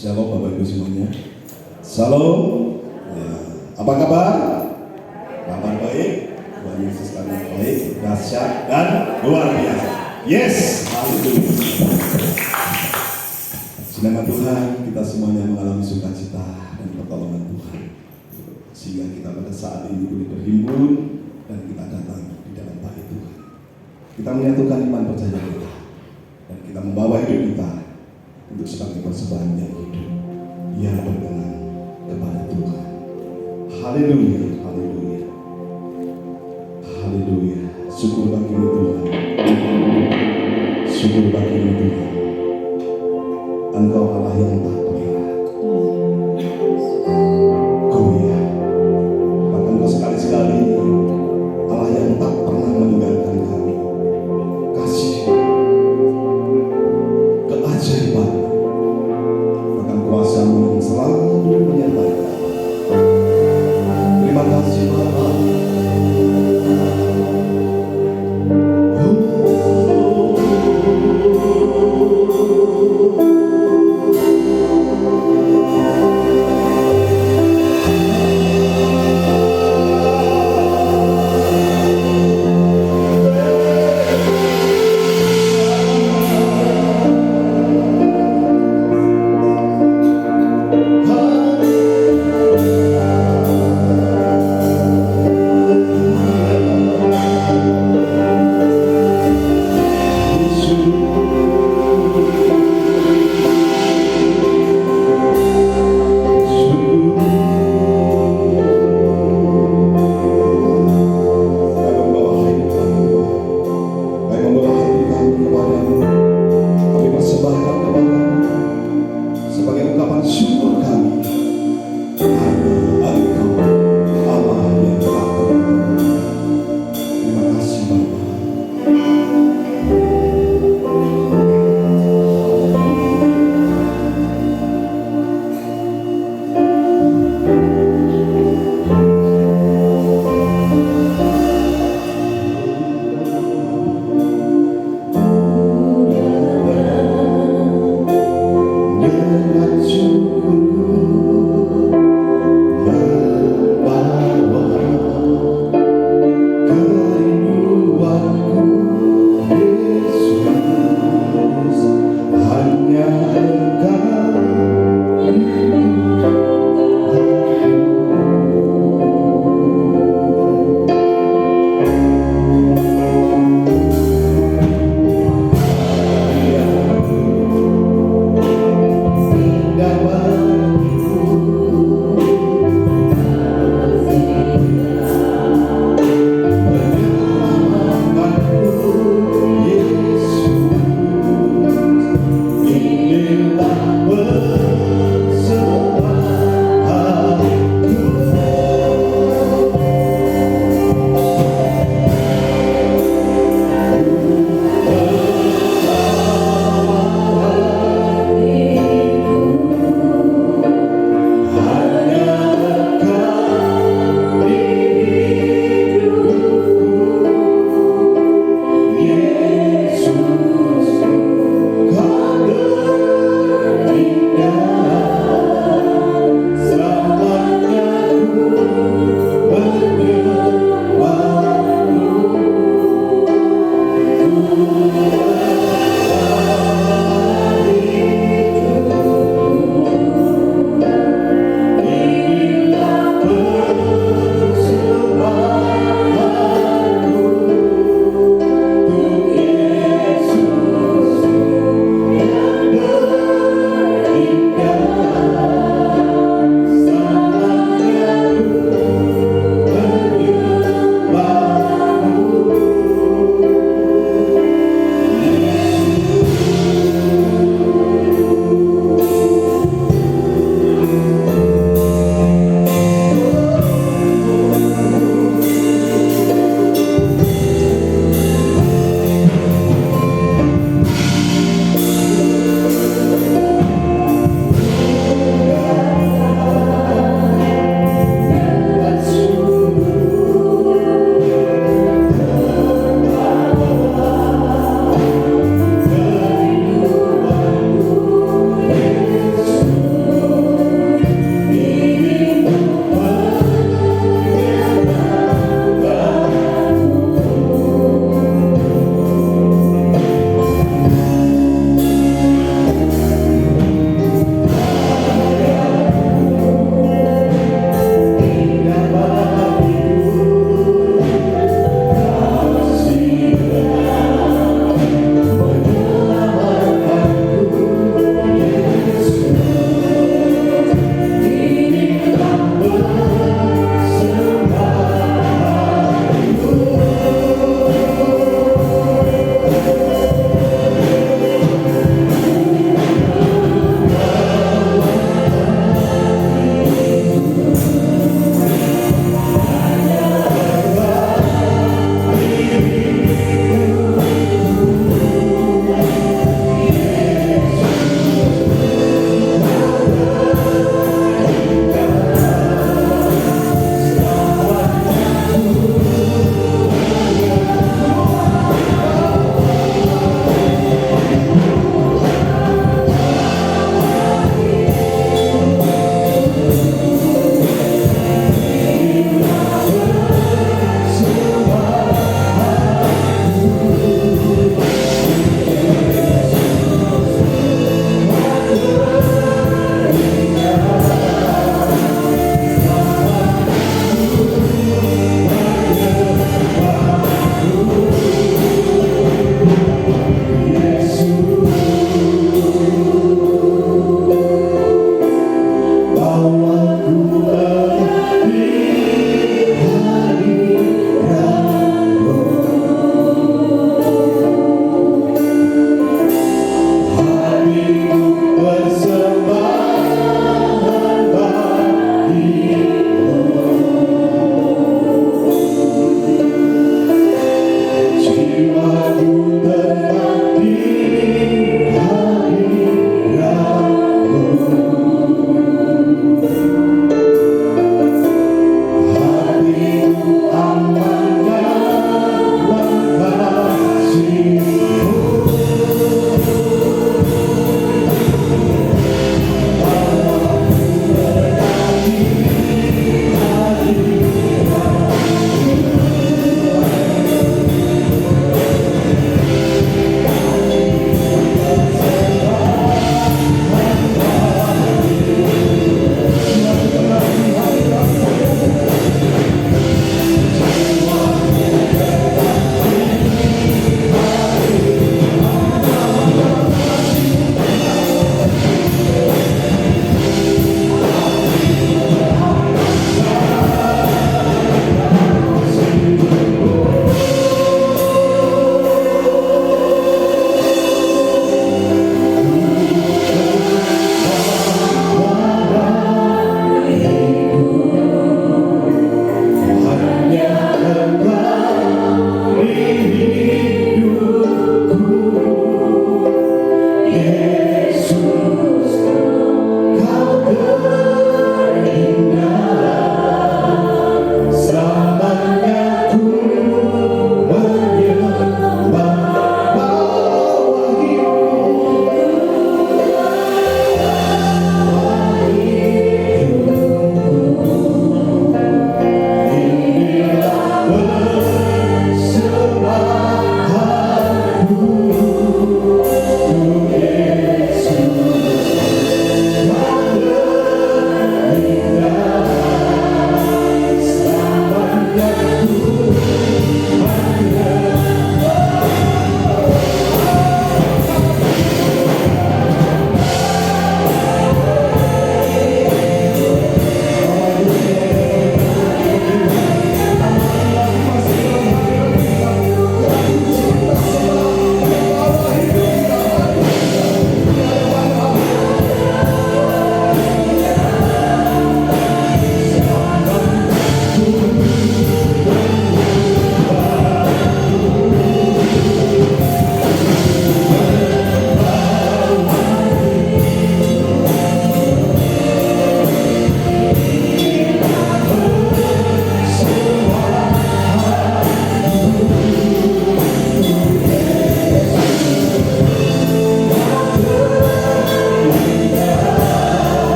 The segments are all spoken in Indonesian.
Shalom Bapak Ibu semuanya. Shalom. Ya. Apa kabar? Kabar baik. Tuhan Yesus kami baik, dahsyat dan luar biasa. Yes, haleluya. Sedangkan Tuhan, kita semuanya mengalami sukacita dan pertolongan Tuhan, sehingga kita pada saat ini boleh berhimpun dan kita datang di dalam bait Tuhan. Kita menyatukan iman percaya kita dan kita membawa hidup kita untuk sebagai persembahan yang hidup yang berkenan kepada Tuhan. Haleluya, haleluya, haleluya. Syukur bagimu Tuhan, syukur bagimu Tuhan. Engkau Allah yang tak pernah goyah, bahkan Engkau sekali-sekali Allah yang tak pernah meninggalkan kami. Kasih, keajaiban, bahkan kuasa-Mu yang selalu menyertai kami. Terima kasih Bapa.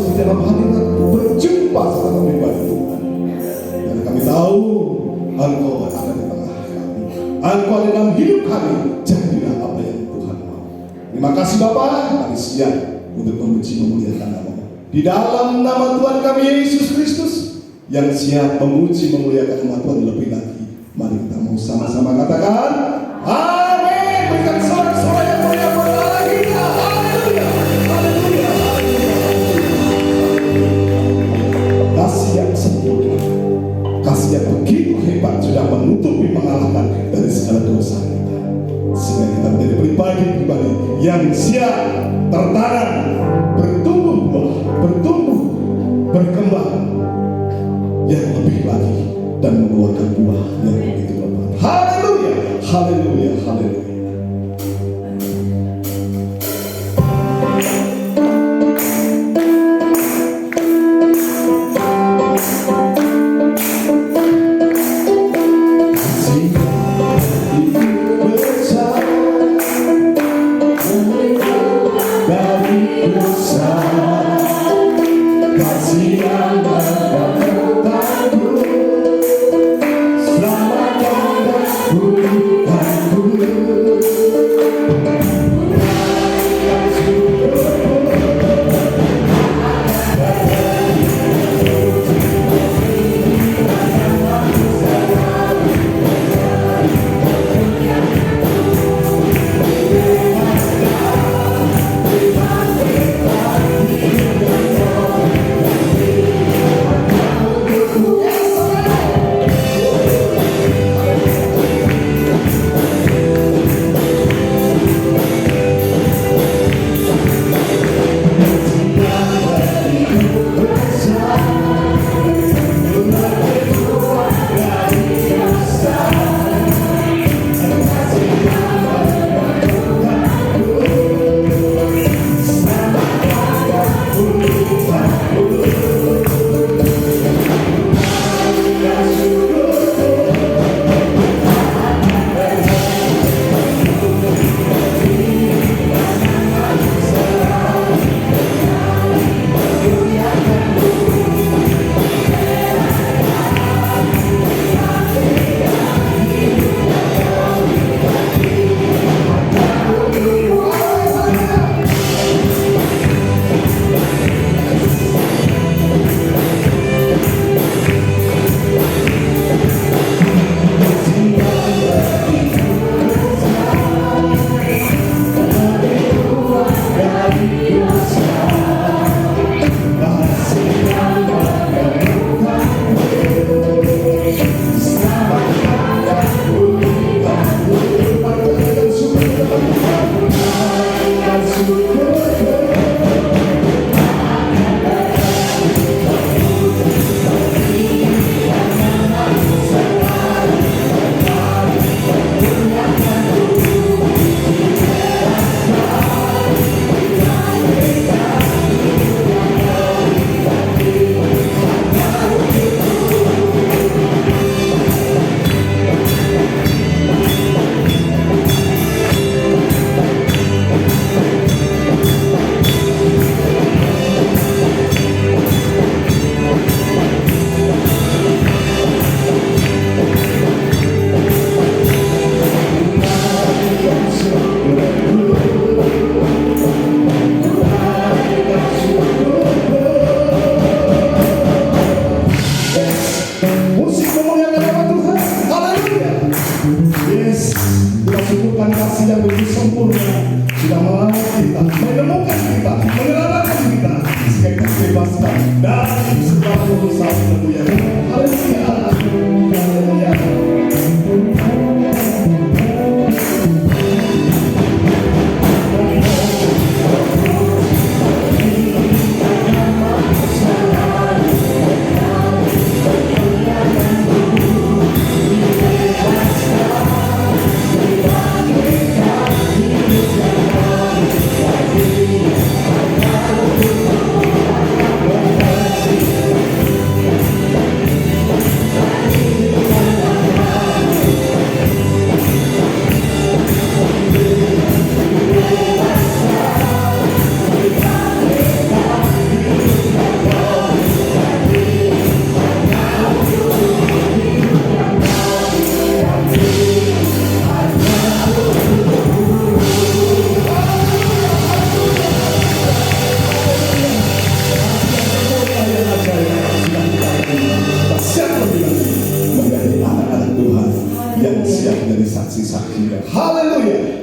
masuk di dalam hadirat, berjumpa secara pribadi Tuhan. Dan kami tahu Engkau ada di tengah kami, Engkau ada dalam hidup kami. Jadilah apa yang Tuhan mau. Terima kasih Bapa, kami siap untuk memuji memuliakan nama di dalam nama Tuhan kami Yesus Kristus yang siap memuji memuliakan nama Tuhan lebih lagi. Mari kita mau sama-sama katakan amin. Berikan sorak-sorak yang mulia buat Allah kita. Haleluya, haleluya, haleluya. Kasih yang sempurna, kasih yang begitu hebat sudah menutupi, mengalahkan dari segala dosa kita, sehingga kita menjadi pribadi-pribadi yang siap tertanam, bertumbuh buah, bertumbuh, berkembang yang lebih lagi, dan mengeluarkan buah yang begitu lebat. Haleluya, haleluya, haleluya.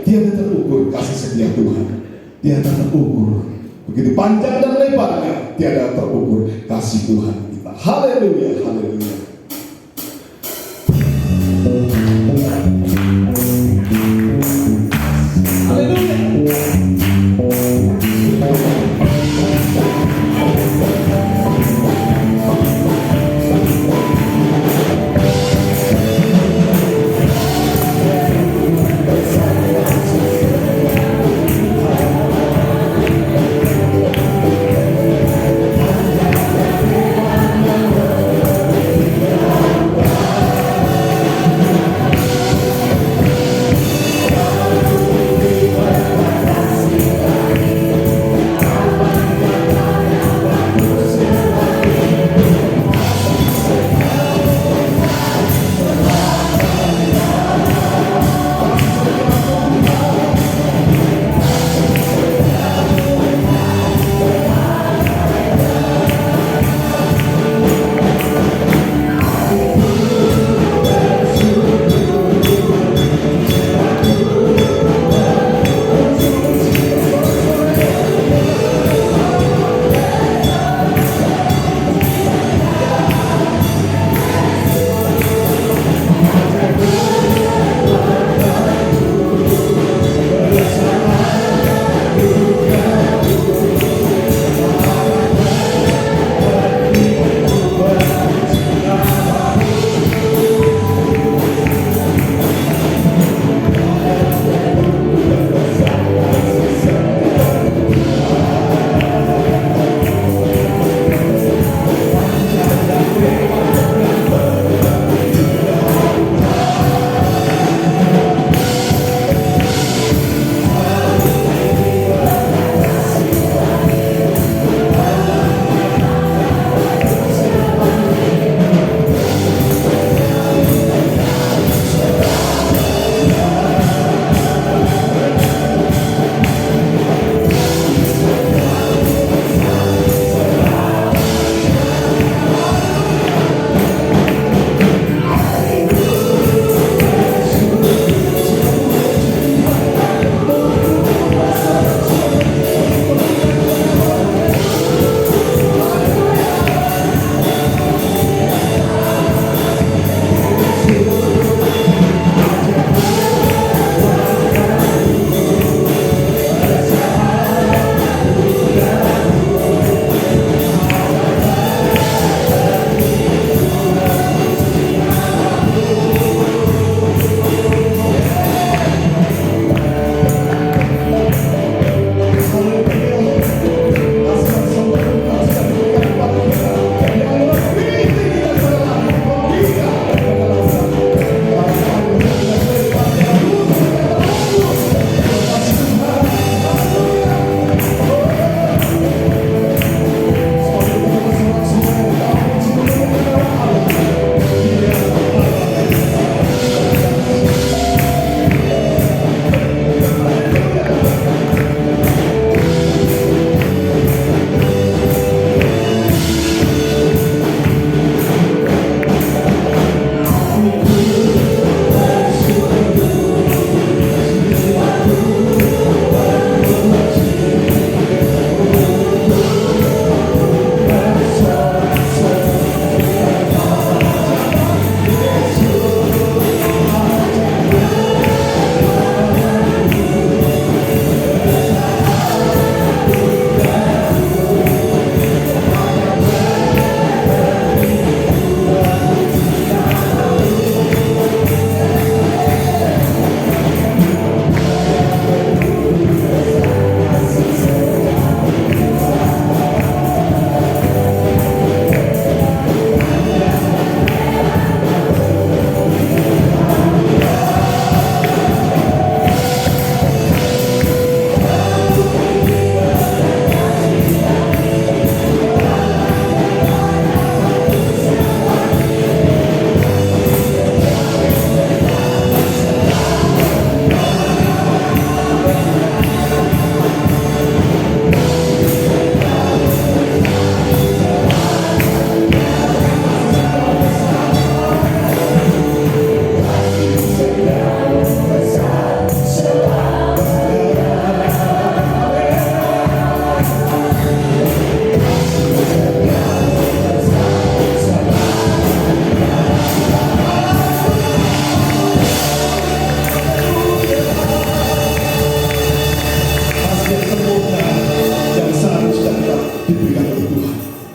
Tiada terukur kasih setia Tuhan. Tiada terukur. Begitu panjang dan lebarnya, tiada terukur kasih Tuhan kita. Haleluya, haleluya.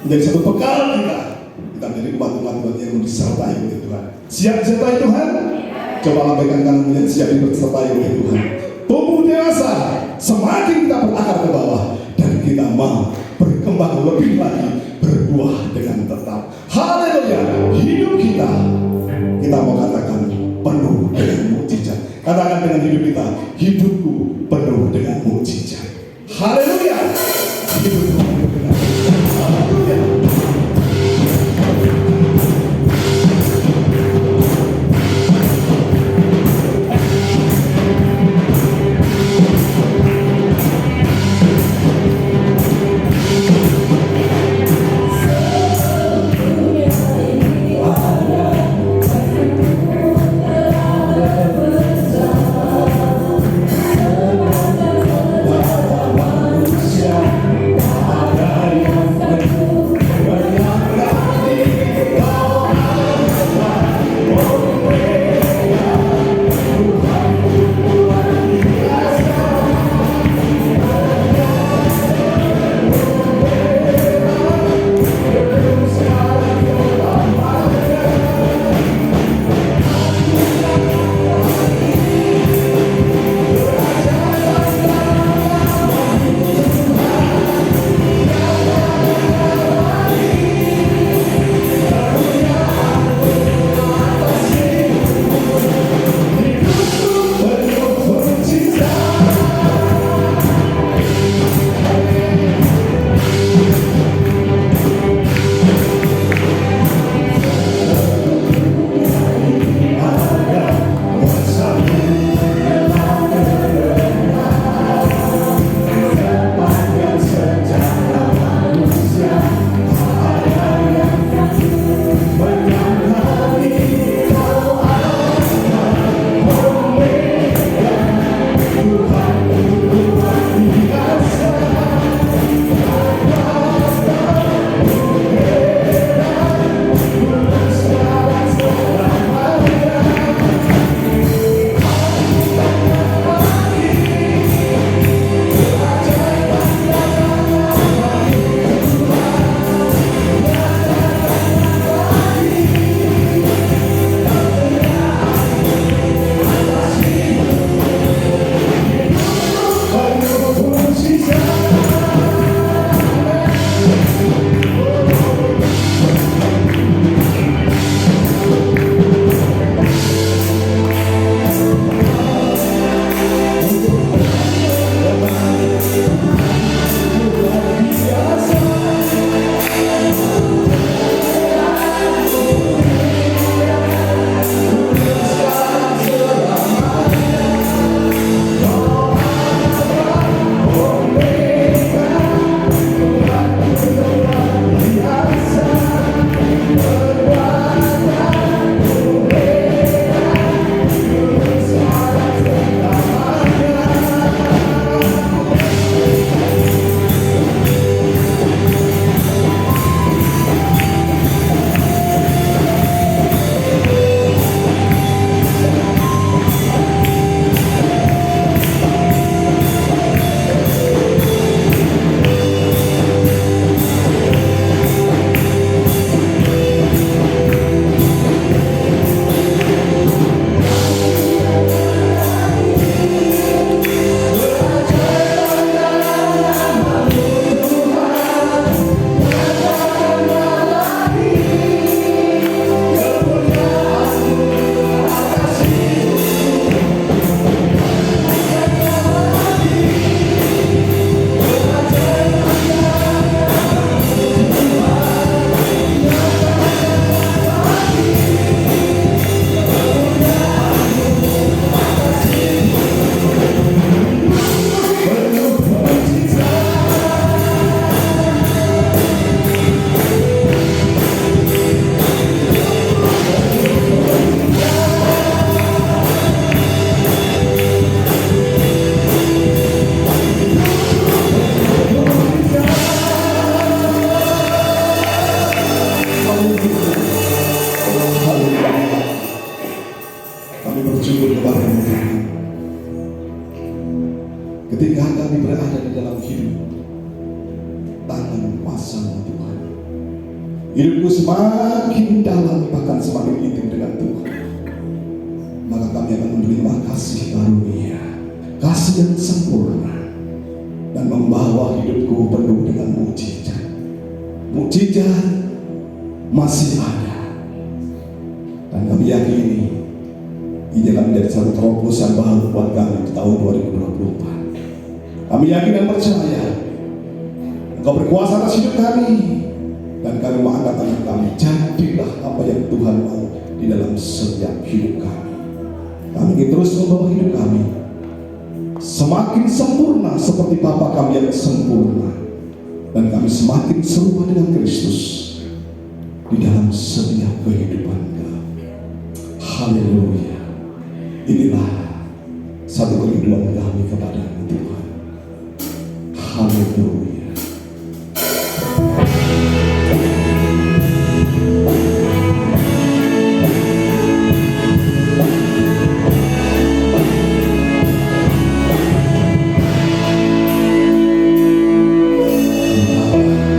menjadi satu bekal kita. Kita menjadi umat-umat yang disertai oleh Tuhan. Siap disertai Tuhan? Coba lambaikan tanganmu, siap disertai oleh Tuhan. Tumbuh dewasa, semakin kita berakar ke bawah dan kita mau berkembang lebih lagi, berbuah dengan tetap. Haleluya! Hidup kita mau katakan penuh dengan mukjizat. Katakan dengan hidup kita, hidupku penuh dengan mukjizat. Haleluya! Hidupku penuh dengan mukjizat. Haleluya! hidupku semakin dalam, bahkan semakin intim dengan Tuhan, maka kami akan menerima kasih karunia, kasih yang sempurna, dan membawa hidupku penuh dengan mukjizat. Mukjizat masih ada, dan kami yakini ini akan menjadi satu terobosan baru buat kami di tahun 2024. Kami yakin dan percaya Engkau berkuasa atas hidup kami, dan kami mengangkat tangan kami. Jadilah apa yang Tuhan mau di dalam setiap hidup kami. Kami ingin terus membawa hidup kami semakin sempurna seperti Bapa kami yang sempurna, dan kami semakin serupa dengan Kristus di dalam setiap kehidupan kami. Haleluya. Inilah satu kerinduan kami kepada Tuhan. Haleluya.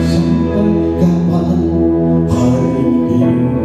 Sampai kapan hari ini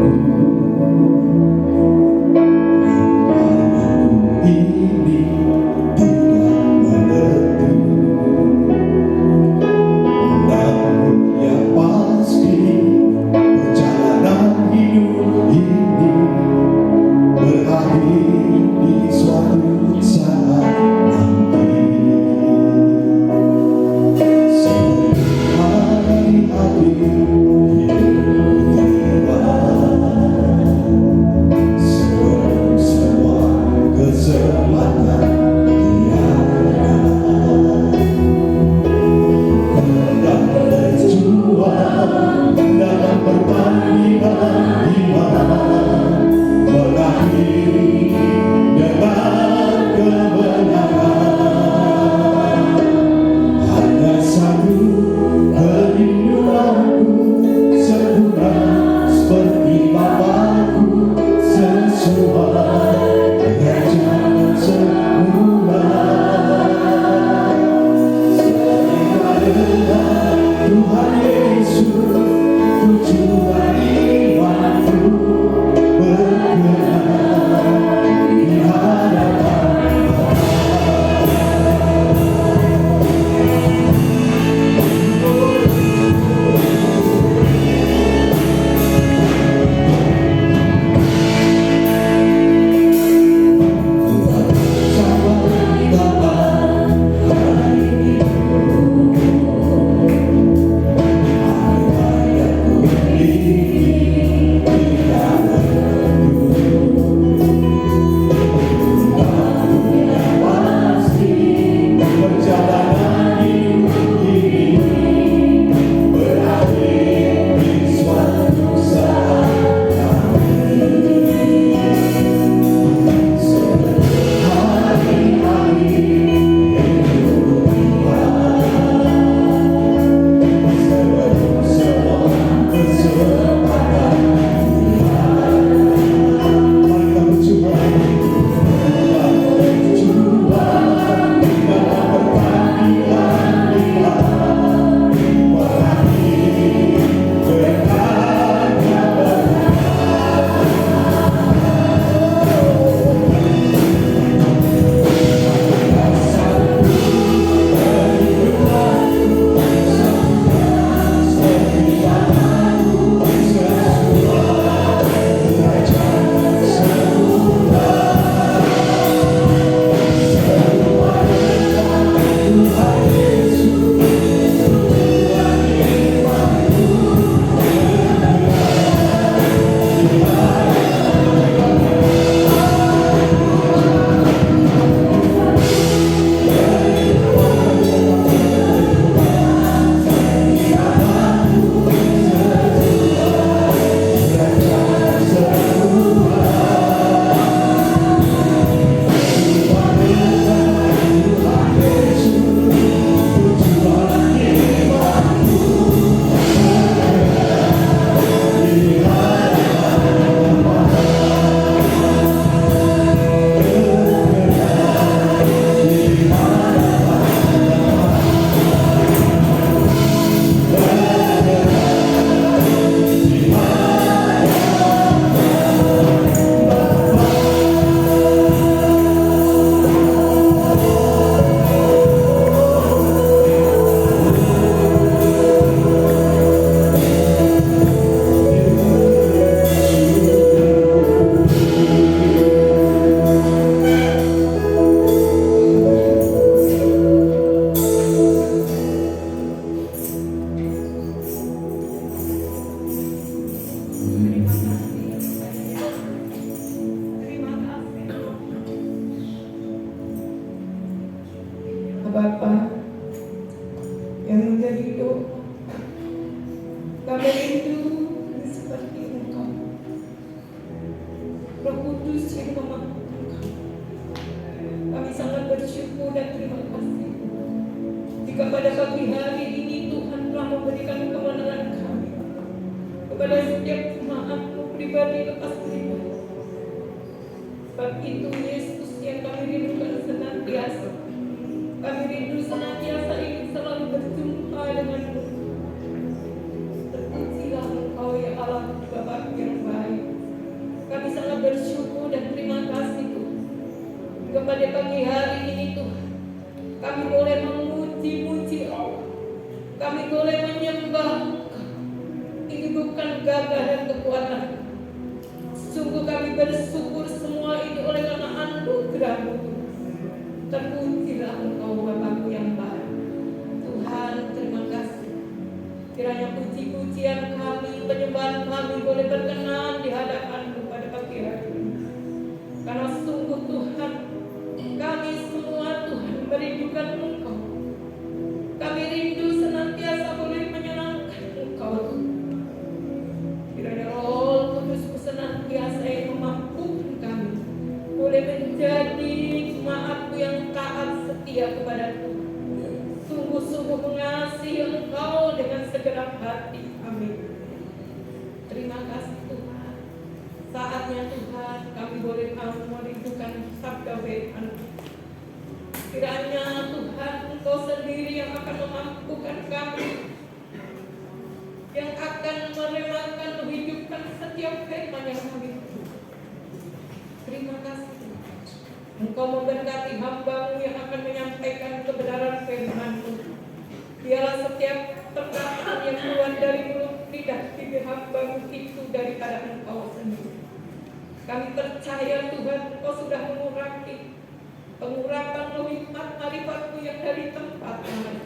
Kami rindu seperti Engkau, Roh Kudus yang memampukan kami. Kami sangat bersyukur dan terima kasih jika pada pagi hari ini Tuhan telah memberikan kemenangan kami kepada setiap jemaat-Mu pribadi lepas pribadi. Sebab itu Yesus yang kami rindukan senantiasa. Kami rindu senantiasa ingin selalu berjumpa dengan-Mu. Terpujilah Engkau ya Allah Bapa yang baik. Kami sangat bersyukur dan terima kasih Tuhan. Kepada pagi hari ini Tuhan, kami boleh memuji-muji Allah. Kami boleh menyembah Engkau. Ini bukan gagah dan kekuatan. Sungguh kami bersyukur semua itu oleh karena anugerah-Mu. Terpujilah Engkau Bapa yang baik. Tuhan, terima kasih. Kiranya puji-pujian kami, penyembahan kami boleh berkenan di hadapan-Mu pada pagi hari ini. Karena sungguh Tuhan, kami semua Tuhan merindukan Engkau. Kami rindu senantiasa boleh menyenangkan Engkau Tuhan. Kiranya Roh Kudus-Mu senantiasa yang memampukan kami boleh menjadi jemaat-Mu yang taat setia kepada Tuhan. Sungguh-sungguh mengasihi Engkau dengan segenap hati. Amin. Terima kasih Tuhan. Saatnya Tuhan kami boleh merindukan sabda firman. Kiranya Tuhan Engkau sendiri yang akan memampukan kami, yang akan merelakan menghidupkan setiap firman yang kami terima. Terima kasih Tuhan. Engkau memberkati hamba-Mu yang akan menyampaikan kebenaran firman-Mu. Biarlah setiap perkataan yang keluar dari mulut lidah bibir hamba-Mu itu daripada Engkau sendiri. Kami percaya Tuhan Engkau sudah mengurapi pengurapan hikmat marifat-Mu yang dari tempat lain.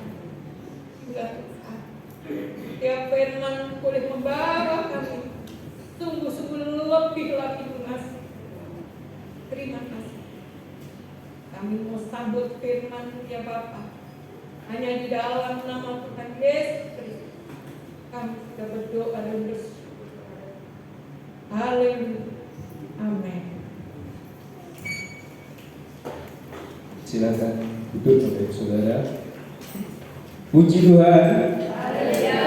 Hingga Tuhan, setiap firman boleh membawa kami sungguh-sungguh lebih lagi mengasihi. Terima kasih. Kami mau sambut firman-Mu ya Bapa. Hanya di dalam nama Tuhan Yesus Kristus kami sudah berdoa dan bersyukur. Haleluya. Amin. Silakan duduk Bapak Saudara. Puji Tuhan. Haleluya.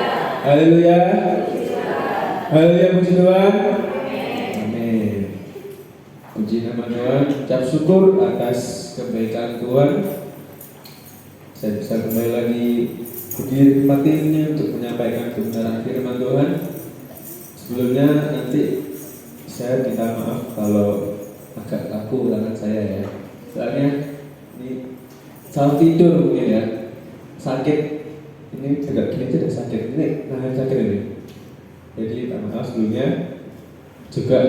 Haleluya. Haleluya, puji Tuhan. Amin. Puji nama Tuhan. Ucap syukur atas kebaikan Tuhan. Saya bisa kembali lagi berdiri di tempat ini untuk menyampaikan kebenaran firman Tuhan. Sebelumnya nanti saya minta maaf kalau agak kaku tangan saya ya. Soalnya ini salah tidur mungkin ya, sakit. Ini agak gini aja sakit. Ini tangan sakit ini. Jadi minta maaf sebelumnya. Juga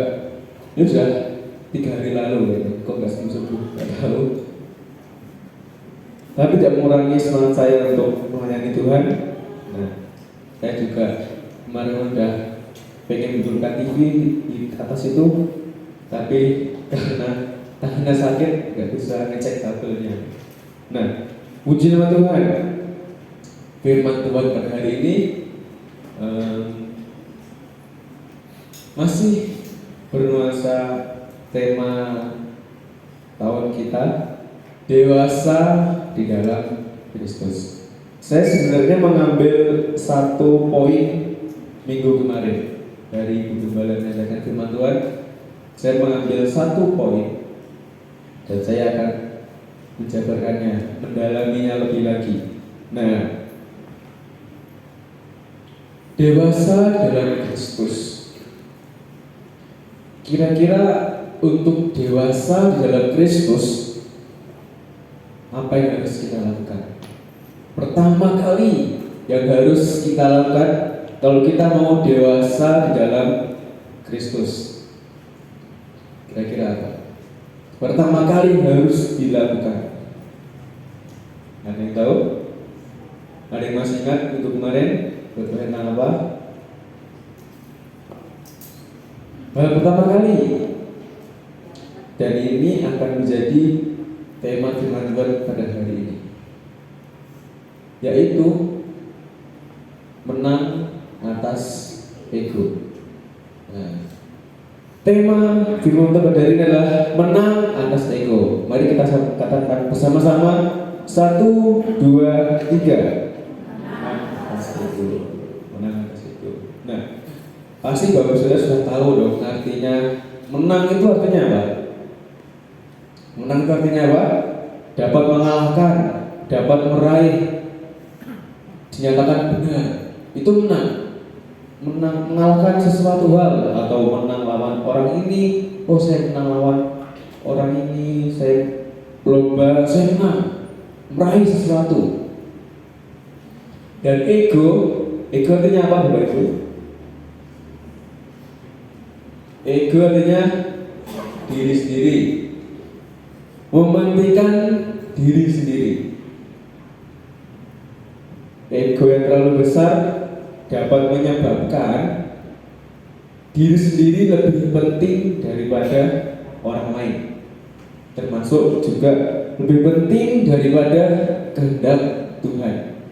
ini sudah 3 hari lalu ya. Kok nggak sembuh? Nggak tahu. Tapi tidak mengurangi semangat saya untuk melayani Tuhan. Nah, saya juga kemarin udah pengen betulkan TV di atas itu, tapi karena tangannya sakit nggak bisa ngecek kabelnya. Nah, puji nama Tuhan. Firman Tuhan pada hari ini masih bernuansa tema tahun kita, dewasa di dalam Kristus. Saya sebenarnya mengambil satu poin minggu kemarin dari Ibu Gembala menyampaikan firman Tuhan. Saya mengambil satu poin dan saya akan menjabarkannya, mendalaminya lebih lagi. Nah, dewasa dalam Kristus. Kira-kira untuk dewasa di dalam Kristus, apa yang harus kita lakukan? Pertama kali yang harus kita lakukan kalau kita mau dewasa di dalam Kristus, kira-kira apa? Pertama kali harus dilakukan. Ada yang tahu? Ada yang masih ingat untuk kemarin? Bertanya apa? Hal pertama kali, dan ini akan menjadi tema firman Tuhan pada hari ini, yaitu menang atas ego. Nah, tema firman Tuhan hari ini adalah menang atas ego. Mari kita katakan bersama-sama, 1, 2, 3. Menang atas ego. Nah, pasti Bapak Saudara sudah tahu dong artinya menang itu artinya apa? Menang itu artinya apa? Dapat mengalahkan, dapat meraih, dinyatakan benar. Itu menang. Mengalahkan sesuatu hal atau menang lawan orang ini. Oh, saya menang lawan orang ini, saya lomba, saya menang, meraih sesuatu. Dan ego artinya apa Bapak Ibu? Ego artinya diri sendiri, mementingkan diri sendiri. Ego yang terlalu besar dapat menyebabkan diri sendiri lebih penting daripada orang lain, termasuk juga lebih penting daripada kehendak Tuhan.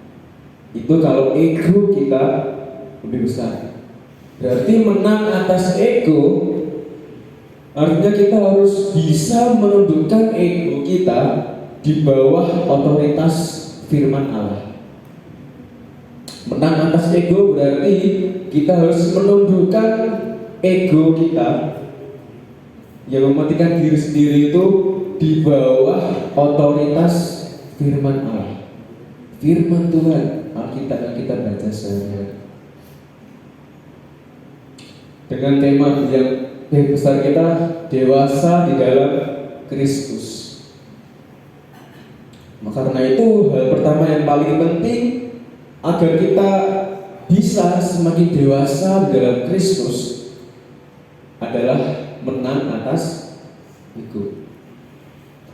Itu kalau ego kita lebih besar. Berarti menang atas ego artinya kita harus bisa menundukkan ego kita di bawah otoritas firman Allah. Menang atas ego berarti kita harus menundukkan ego kita yang mementingkan diri sendiri itu di bawah otoritas firman Allah, firman Tuhan, Alkitab yang kita baca sehari-hari. Dengan tema yang besar kita, dewasa di dalam Kristus. Maka karena itu hal pertama yang paling penting agar kita bisa semakin dewasa di dalam Kristus adalah menang atas ego.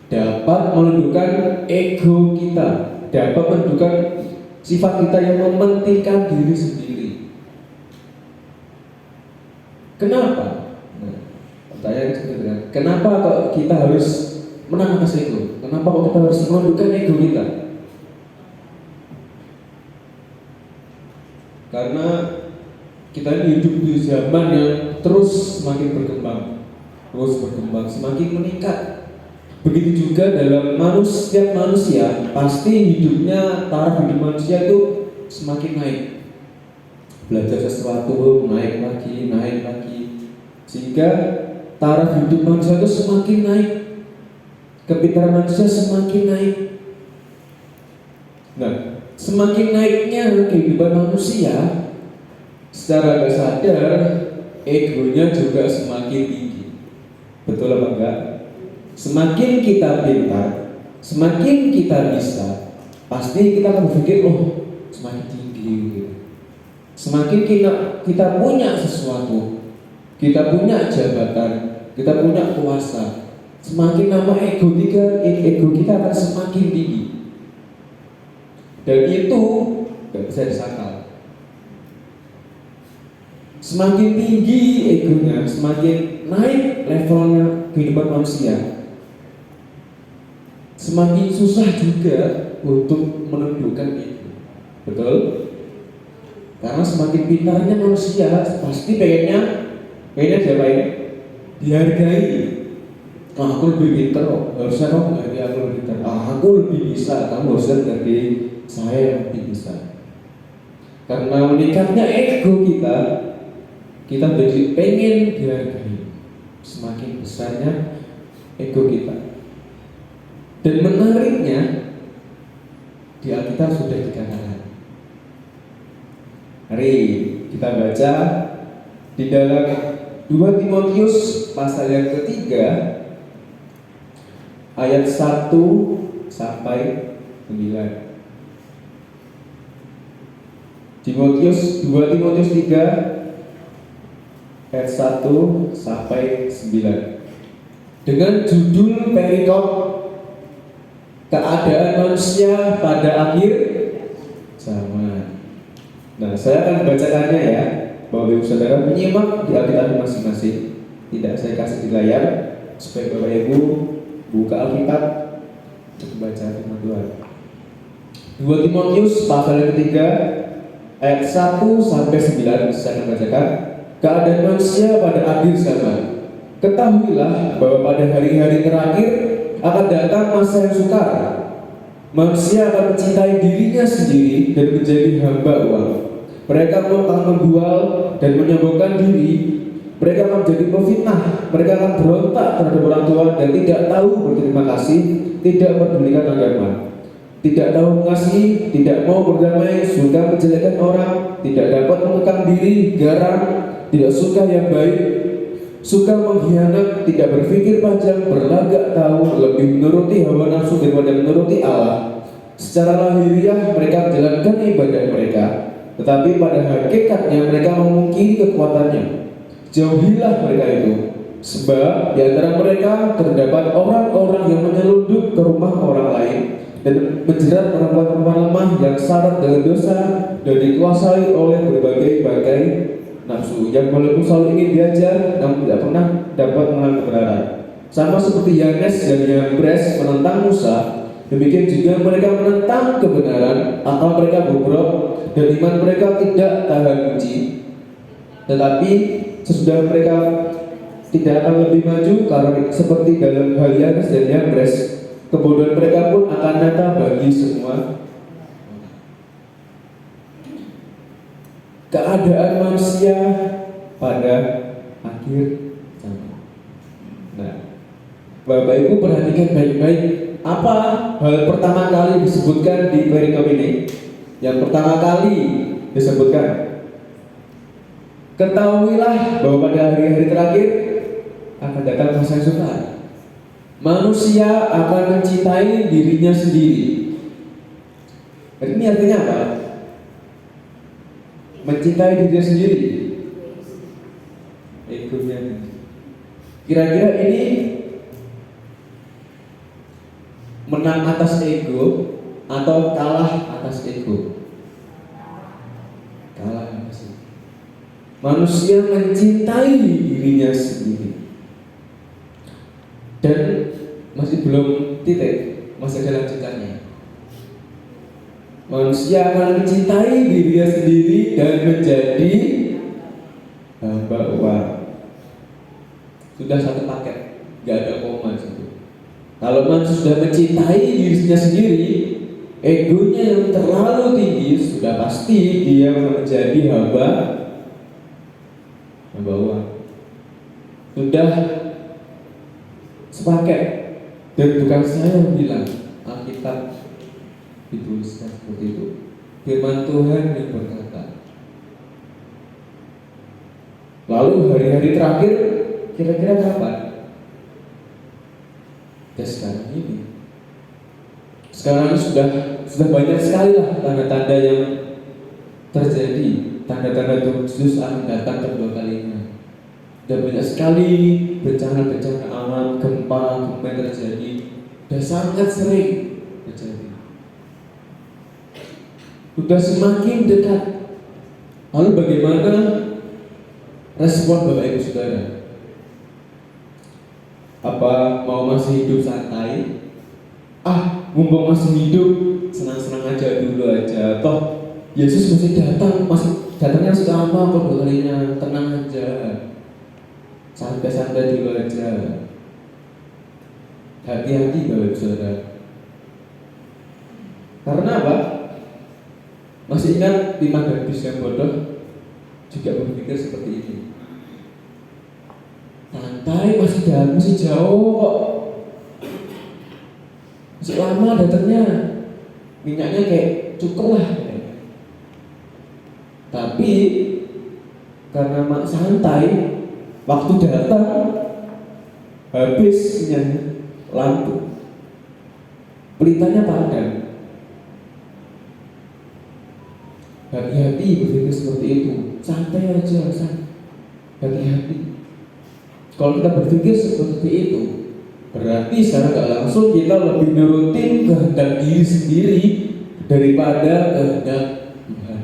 Dapat menundukkan ego kita, dapat menundukkan sifat kita yang mementingkan diri sendiri. Kenapa? Nah, pertanyaan sebenarnya, kenapa kok kita harus menang atas ego? Kenapa kok kita harus menundukkan ego kita? Karena kita ini hidup di zaman yang terus semakin berkembang, semakin meningkat. Begitu juga dalam setiap manusia, pasti hidupnya, taraf hidup manusia itu semakin naik. Belajar sesuatu naik lagi, sehingga taraf hidup manusia itu semakin naik, kepintaran manusia semakin naik. Nah, semakin naiknya kehidupan manusia, secara tidak sadar egonya juga semakin tinggi. Betul apa enggak? Semakin kita pintar, semakin kita bisa, pasti kita akan berpikir, oh semakin tinggi gitu. Semakin kita punya sesuatu, kita punya jabatan, kita punya kuasa, semakin nama ego kita akan semakin tinggi. Dan itu gak bisa disangkal. Semakin tinggi egonya, semakin naik levelnya kehidupan manusia, semakin susah juga untuk menundukkan ego. Betul? Karena semakin pintarnya manusia, pasti pengennya diapain? Dihargai. Aku lebih pintar, harusnya kamu menghargai aku lebih pintar. Aku lebih bisa, kamu harusnya menghargai saya yang lebih bisa. Karena meningkatnya ego kita jadi pengen dihargai. Semakin besarnya ego kita. Dan menariknya, di Alkitab sudah dikatakan. Mari kita baca di dalam 2 Timotius pasal yang ketiga ayat 1 sampai 9. 2 Timotius 3 ayat 1 sampai 9 dengan judul perikop keadaan manusia pada akhir zaman. Nah, saya akan membacakannya ya. Bapak Ibu Saudara menyimak di Alkitab masing-masing. Tidak saya kasih di layar supaya Bapak Ibu buka Alkitab untuk membaca firman Tuhan. 2 Timotius pasal yang ketiga ayat 1 sampai 9 saya akan bacakan. Keadaan manusia pada akhir zaman. Ketahuilah bahwa pada hari-hari terakhir akan datang masa yang sukar. Manusia akan mencintai dirinya sendiri dan menjadi hamba uang. Mereka akan membual dan menyombongkan diri. Mereka akan menjadi pefitnah. Mereka akan berontak terhadap orang tua dan tidak tahu berterima kasih, tidak mempedulikan agama, tidak tahu mengasihi, tidak mau berdamai, suka menjelekkan orang, tidak dapat mengekang diri, garang, tidak suka yang baik, suka mengkhianat, tidak berpikir panjang, berlagak tahu, lebih menuruti hawa nafsu daripada menuruti Allah. Secara lahiriah mereka menjalankan ibadah mereka, tetapi pada hakikatnya mereka memungkiri kekuatannya. Jauhilah mereka itu, sebab di antara mereka terdapat orang-orang yang menyelundup ke rumah orang lain dan menjerat perempuan-perempuan lemah yang syarat dengan dosa dan dikuasai oleh berbagai-bagai nafsu, yang walaupun selalu ingin diajar namun tidak pernah dapat mengenal kebenaran. Sama seperti Yanes dan Yambres menentang Musa, demikian juga mereka menentang kebenaran, akal mereka bobrok dan iman mereka tidak tahan uji. Tetapi sesudah mereka tidak akan lebih maju, karena seperti dalam hal Yanes dan Yambres, kebodohan mereka pun akan nyata bagi semua. Keadaan manusia pada akhir zaman. Nah, Bapak Ibu perhatikan baik-baik, apa hal pertama kali disebutkan di perikop ini? Yang pertama kali disebutkan, ketahuilah bahwa pada hari-hari terakhir akan datang masa yang sukar. Manusia akan mencintai dirinya sendiri. Ini artinya apa? Mencintai dirinya sendiri, egonya. Kira-kira ini menang atas ego atau kalah atas ego? Kalah atas ego. Manusia mencintai dirinya sendiri. Dan masih belum titik, masih ada lanjutannya. Manusia akan mencintai dirinya sendiri dan menjadi hamba uang. Sudah satu paket, gak ada koma situ. Kalau manusia sudah mencintai dirinya sendiri, egonya yang terlalu tinggi, sudah pasti dia menjadi hamba uang. Sudah sepaket. Dan bukan saya yang bilang, Alkitab dituliskan seperti itu. Firman Tuhan yang berkata. Lalu hari-hari terakhir kira-kira kapan? Ya sekarang ini. Sekarang sudah banyak sekali lah tanda-tanda yang terjadi. Tanda-tanda Yesus akan datang kedua kalinya. Dan banyak sekali bencana-bencana alam, gempa yang terjadi. Dan sangat sering terjadi. Sudah semakin dekat. Lalu bagaimana respon Bapak Ibu Saudara? Apa mau masih hidup santai? Mumpung masih hidup, senang-senang aja dulu aja. Toh Yesus masih datangnya sudah lama kedua kalinya. Tenang aja, santai-santai dulu aja. Hati-hati Bapak Ibu Saudara. Karena apa? Masih ingat 5 gadis yang bodoh juga berpikir seperti ini. Santai, masih jauh kok. Masih lama datangnya. Minyaknya kayak cukup lah. Tapi karena mak santai, waktu datang habis minyaknya, lampu, pelitanya padam. Hati-hati berpikir seperti itu. Santai aja, hati-hati. Kalau kita berpikir seperti itu, berarti secara gak langsung kita lebih nurutin kehendak diri sendiri daripada kehendak Tuhan.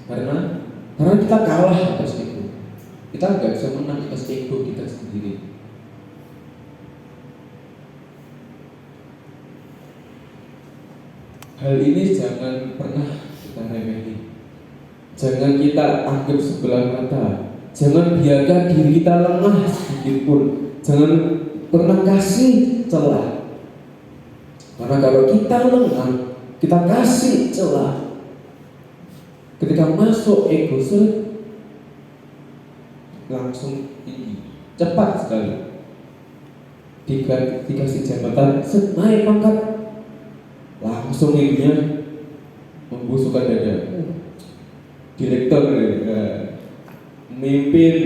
Karena kita kalah atas itu. Kita gak bisa menang atas ego kita sendiri. Hal ini jangan pernah kita kita remehin. Jangan kita anggap sebelah mata. Jangan biarkan diri kita lemah sedikit pun. Jangan pernah kasih celah. Karena kalau kita lemah, kita kasih celah, ketika masuk ego langsung tinggi, cepat sekali. Dikasih jabatan, naik pangkat, langsung egonya membusukkan dada. Direktur, memimpin,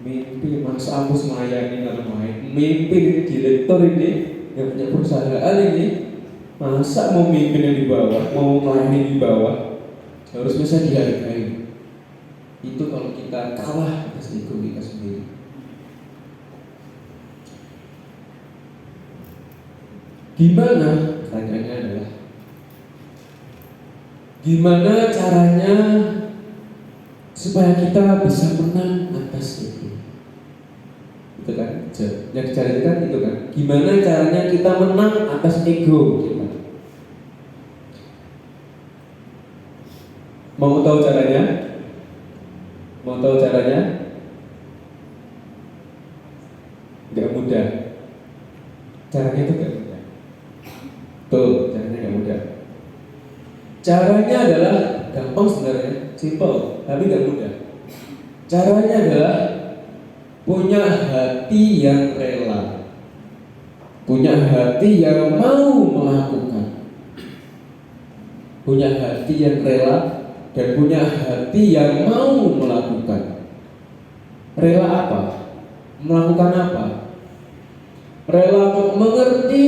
mimpi masa aku melayani orang lain. Mimpi ini direktur ini yang punya perusahaan ini, masa mau mimpin yang di bawah, mau melayani di bawah, harus bisa dihargai. Itu kalau kita kalah atas ego kita sendiri. Gimana? Pertanyaannya adalah gimana caranya supaya kita bisa menang atas ego? Itu kan, yang dicarikan itu kan. Gimana caranya kita menang atas ego kita? Mau tahu caranya? Mau tahu caranya? Gak mudah. Caranya itu gak mudah. Tuh, caranya gak mudah. Caranya adalah gampang sebenarnya, simple, tapi gak mudah. Caranya adalah punya hati yang rela, punya hati yang mau melakukan, punya hati yang rela dan punya hati yang mau melakukan. Rela apa? Melakukan apa? Rela untuk mengerti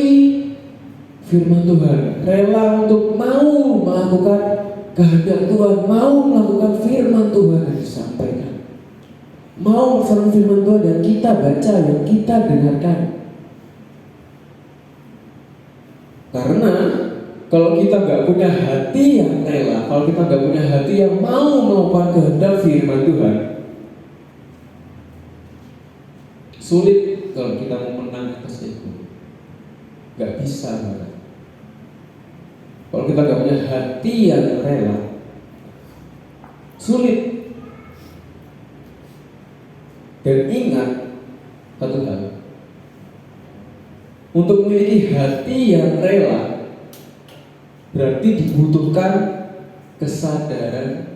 firman Tuhan, rela untuk mau melakukan kehendak Tuhan, mau melakukan firman Tuhan yang disampaikan, mau firman Tuhan yang kita baca, yang kita dengarkan. Karena kalau kita nggak punya hati yang rela, kalau kita nggak punya hati yang mau melakukan kehendak firman Tuhan, sulit kalau kita mau menang atas ego. Nggak bisa banget. Kalau kita nggak punya hati yang rela, sulit. Dan ingat satu hal, untuk memiliki hati yang rela berarti dibutuhkan kesadaran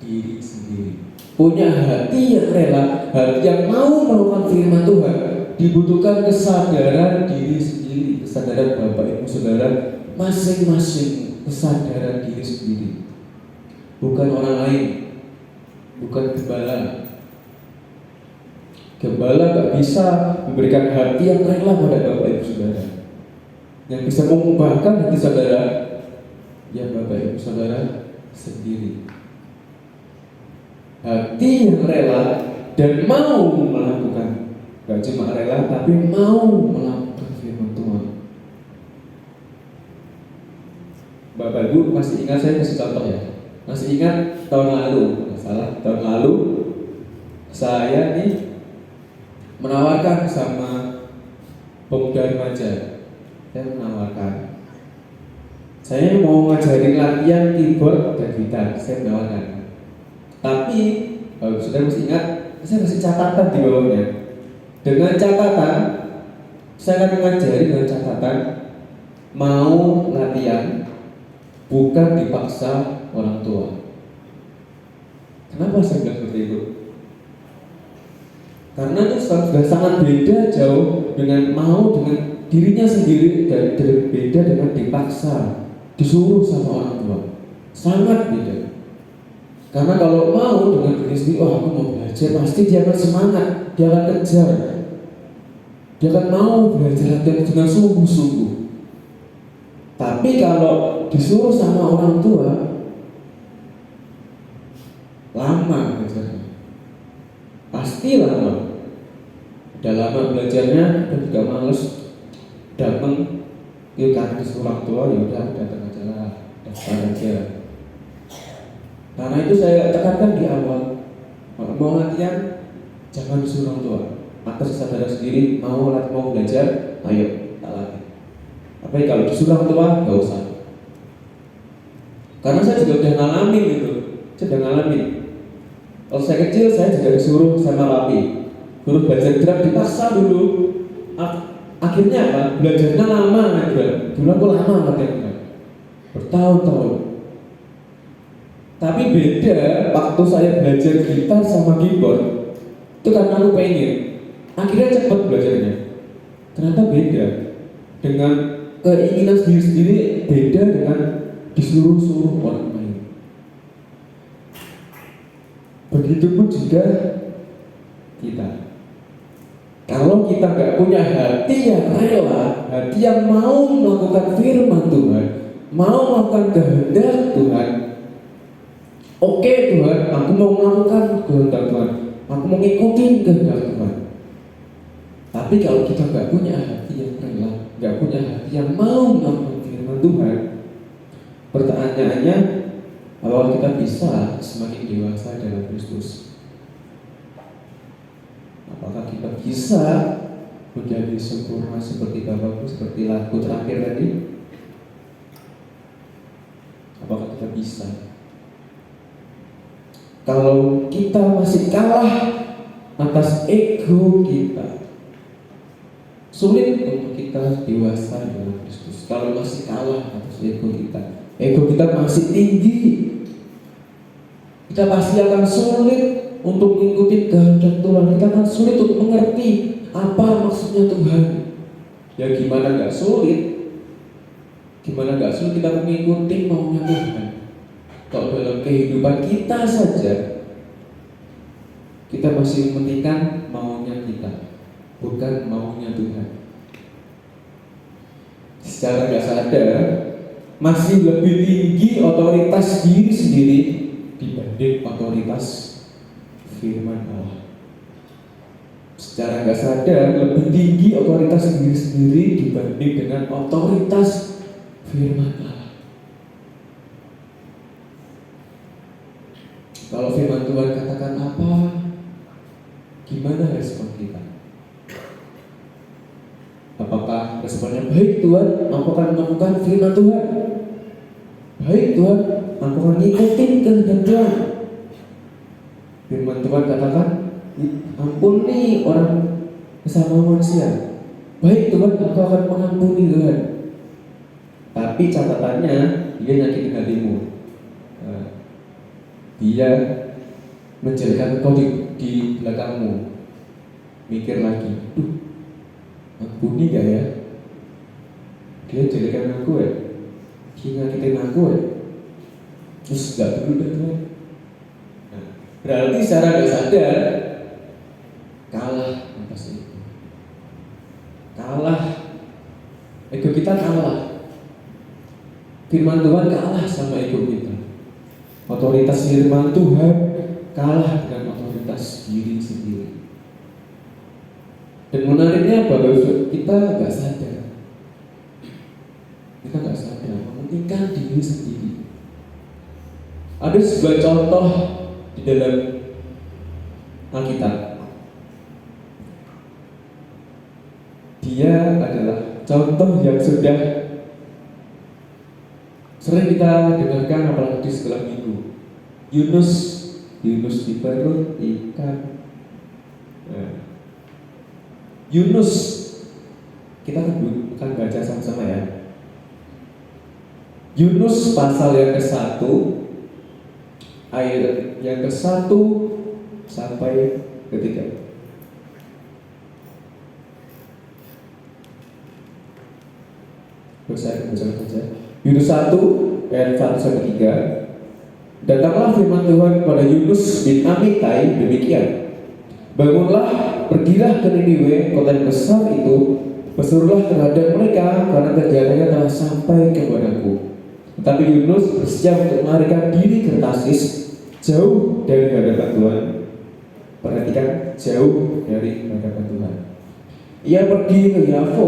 diri sendiri. Punya hati yang rela, hati yang mau melakukan firman Tuhan, dibutuhkan kesadaran diri sendiri, kesadaran Bapak Ibu Saudara masing-masing, kesadaran diri sendiri, bukan orang lain, bukan gembala. Gembala gak bisa memberikan hati yang rela pada Bapak Ibu Saudara. Yang bisa mengubahkan hati saudara, ya Bapak Ibu Saudara sendiri. Hati yang rela dan mau melakukan, gak cuma rela tapi mau melakukan firman Tuhan. Bapak Ibu masih ingat, saya kasih contoh ya. Masih ingat tahun lalu, nggak salah, tahun lalu saya nih menawarkan sama pemuda remaja. Saya menawarkan, saya mau ngajarin latihan keyboard dan gitar. Saya menawarkan. Tapi kalau sudah masih ingat, saya kasih catatan di bawahnya. Dengan catatan, saya akan mengajari dengan catatan mau latihan, bukan dipaksa orang tua. Kenapa saya bilang seperti itu? Karena itu sudah sangat beda jauh dengan mau dengan dirinya sendiri dan berbeda dengan dipaksa, disuruh sama orang tua. Sangat beda. Karena kalau mau dengan diri sendiri, oh aku mau belajar, pasti dia akan semangat, dia akan kejar, dia akan mau belajar dengan sungguh-sungguh. Tapi kalau disuruh sama orang tua, lama belajarnya, pasti lama. Udah lama belajarnya, udah juga males datang. Yuk kan disuruh orang tua, ya udah datang aja lah, daftar aja. Karena itu saya tekankan di awal, kalau mau latihan jangan disuruh orang tua. Atas kesadaran sendiri, mau belajar, ayo tak latih. Tapi kalau disuruh orang tua, nggak usah. Karena saya juga udah ngalamin gitu, saya udah ngalamin. Kalau saya kecil, saya juga disuruh sama papi, suruh belajar drum dipaksa dulu. Akhirnya apa? Belajarnya lama aja. Dulu aku lama latihan, bertahun-tahun. Tapi beda waktu saya belajar gitar sama keyboard. Itu karena aku pengen. Akhirnya cepat belajarnya. Ternyata beda. Dengan keinginan sendiri-sendiri beda dengan disuruh-suruh orang lain. Begitupun juga kita. Kalau kita nggak punya hati yang rela, hati yang mau melakukan firman Tuhan, mau melakukan kehendak Tuhan, oke Tuhan, aku mau melakukan kehendak Tuhan, aku mau ngikutin kehendak Tuhan. Tapi kalau kita nggak punya hati yang rela, nggak punya hati yang mau melakukan firman Tuhan, pertanyaannya, apakah kita bisa semakin dewasa dalam Kristus? Apakah kita bisa menjadi sempurna seperti Bapakku, seperti lagu terakhir tadi? Apakah kita bisa? Kalau kita masih kalah atas ego kita, sulit untuk kita dewasa dalam Kristus. Kalau masih kalah atas ego kita masih tinggi, kita pasti akan sulit untuk mengikuti kehendak Tuhan. Kita akan sulit untuk mengerti apa maksudnya Tuhan. Ya gimana nggak sulit? Gimana nggak sulit kita mengikuti maunya Tuhan? Kalau dalam kehidupan kita saja kita masih mementingkan maunya kita, bukan maunya Tuhan. Secara nggak sadar masih lebih tinggi otoritas diri sendiri dibanding otoritas firman Allah. Secara nggak sadar lebih tinggi otoritas diri sendiri dibanding dengan otoritas firman Allah. Kalau firman Tuhan katakan apa, gimana respon kita? Apakah responnya baik Tuhan, aku akan melakukan firman Tuhan? Baik Tuhan, aku akan ngikutin kehendak Tuhan. Firman Tuhan katakan, ampuni orang sesama manusia. Baik Tuhan, aku akan mengampuni Tuhan. Tapi catatannya, dia nyakitin hatimu. Dia menjelekan engkau di belakangmu. Mikir lagi, ampuni gak ya? Dia jelekan aku ya? Dia nyakitin aku ya? Terus gak dulu dah Tuhan. Berarti secara gak sadar kalah atas itu. Kalah. Ego kita kalah. Firman Tuhan kalah sama ego kita. Otoritas firman Tuhan kalah dengan otoritas diri sendiri. Dan menariknya bahwa kita gak sadar. Kita gak sadar mementingkan diri sendiri. Ada sebuah contoh di dalam Alkitab. Dia adalah contoh yang sudah sering kita dengarkan apalagi di sekolah minggu. Yunus di perut ikan. Yunus, kita akan baca sama-sama ya. Yunus pasal yang ke-1 ayat yang ke-1 sampai ke-3. Saya baca saja. Yunus 1 ayat 1 sampai 3. Datanglah firman Tuhan kepada Yunus bin Amitai demikian. Bangunlah, pergilah ke Niniwe, kota yang besar itu, berserulah terhadap mereka karena kejahatannya telah sampai kepadaku. Tetapi Yunus bersiap untuk melarikan diri ke Tarsis, jauh dari hadapan Tuhan. Perhatikan, jauh dari hadapan Tuhan. Ia pergi ke Yafo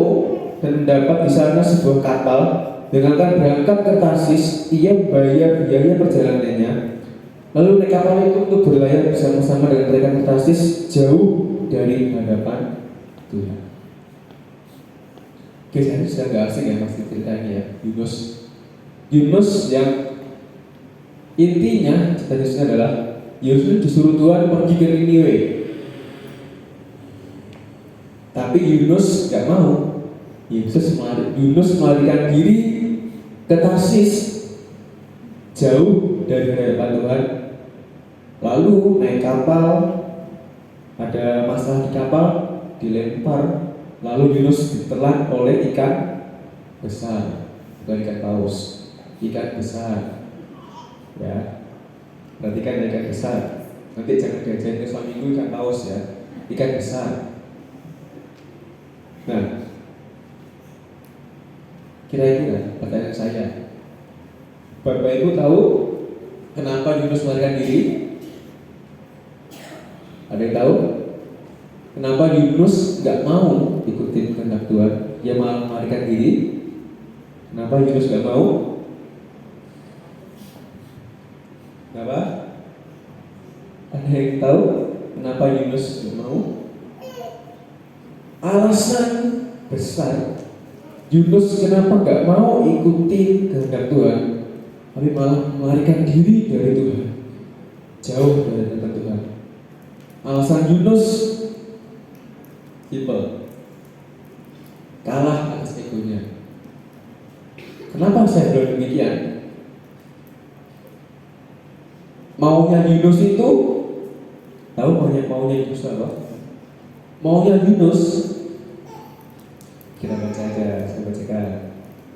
dan mendapat di sana sebuah kapal. Dengan berangkat ke Tarsis, ia membayar biaya perjalanannya. Lalu naik kapal itu untuk berlayar bersama-sama dengan mereka ke Tarsis, jauh dari hadapan Tuhan. Kisahnya sudah gak asing ya pasti ceritanya ya. Yunus yang intinya ceritanya adalah Yunus disuruh Tuhan pergi ke Niniwe, tapi Yunus gak mau. Yunus melarikan diri ke Tarsis, jauh dari hadapan Tuhan. Lalu naik kapal, ada masalah di kapal, dilempar. Lalu Yunus ditelan oleh ikan besar, bukan ikan paus, ikan besar. Ya, perhatikan ikan besar. Nanti jangan diajarin suamiku ikan paus ya, ikan besar. Nah, kira-kira pertanyaan saya, Bapak Ibu tahu kenapa Yunus melarikan diri? Ada yang tahu? Kenapa Yunus gak mau ikutin kehendak Tuhan? Dia malah melarikan diri. Kenapa Yunus gak mau? Kenapa? Ada yang tahu kenapa Yunus gak mau? Alasan besar Yunus kenapa gak mau ikuti kehendak Tuhan, tapi malah melarikan diri dari Tuhan, jauh dari hadapan Tuhan. Alasan Yunus simple, kalah atas egonya. Kenapa saya bilang demikian? Maunya Yunus itu, tahu maunya Yunus apa? Maunya Yunus, kita baca aja, saya bacakan.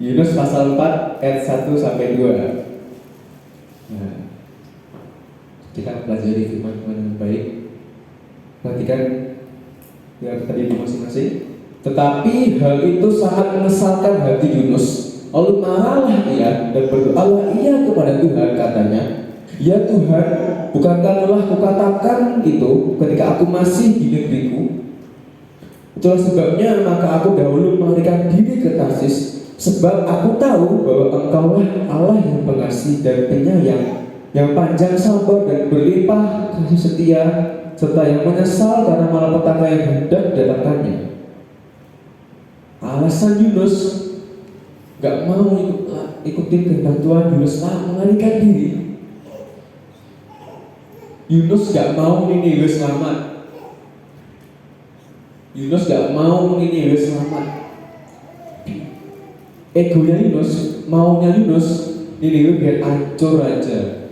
Yunus pasal 4 ayat 1 sampai 2. Nah, kita pelajari firman Tuhan dengan baik. Perhatikan ya tadi di masing-masing. Tetapi hal itu sangat mengesalkan hati Yunus. Lalu marahlah ia dan berdoalah ia kepada Tuhan, katanya, ya Tuhan, bukankah telah kukatakan itu ketika aku masih di negeriku? Itulah sebabnya maka aku dahulu melarikan diri ke Tarsis, sebab aku tahu bahwa Engkaulah Allah yang pengasih dan penyayang, yang panjang sabar dan berlimpah kasih setia, serta yang menyesal karena malapetaka yang hendak datangkannya. Alasan Yunus gak mau ikutin kehendak Tuhan, Yunus melarikan diri. Yunus gak mau Niniwe selamat. Yunus gak mau Niniwe selamat. Egonya Yunus, maunya Yunus, Niniwe biar hancur aja,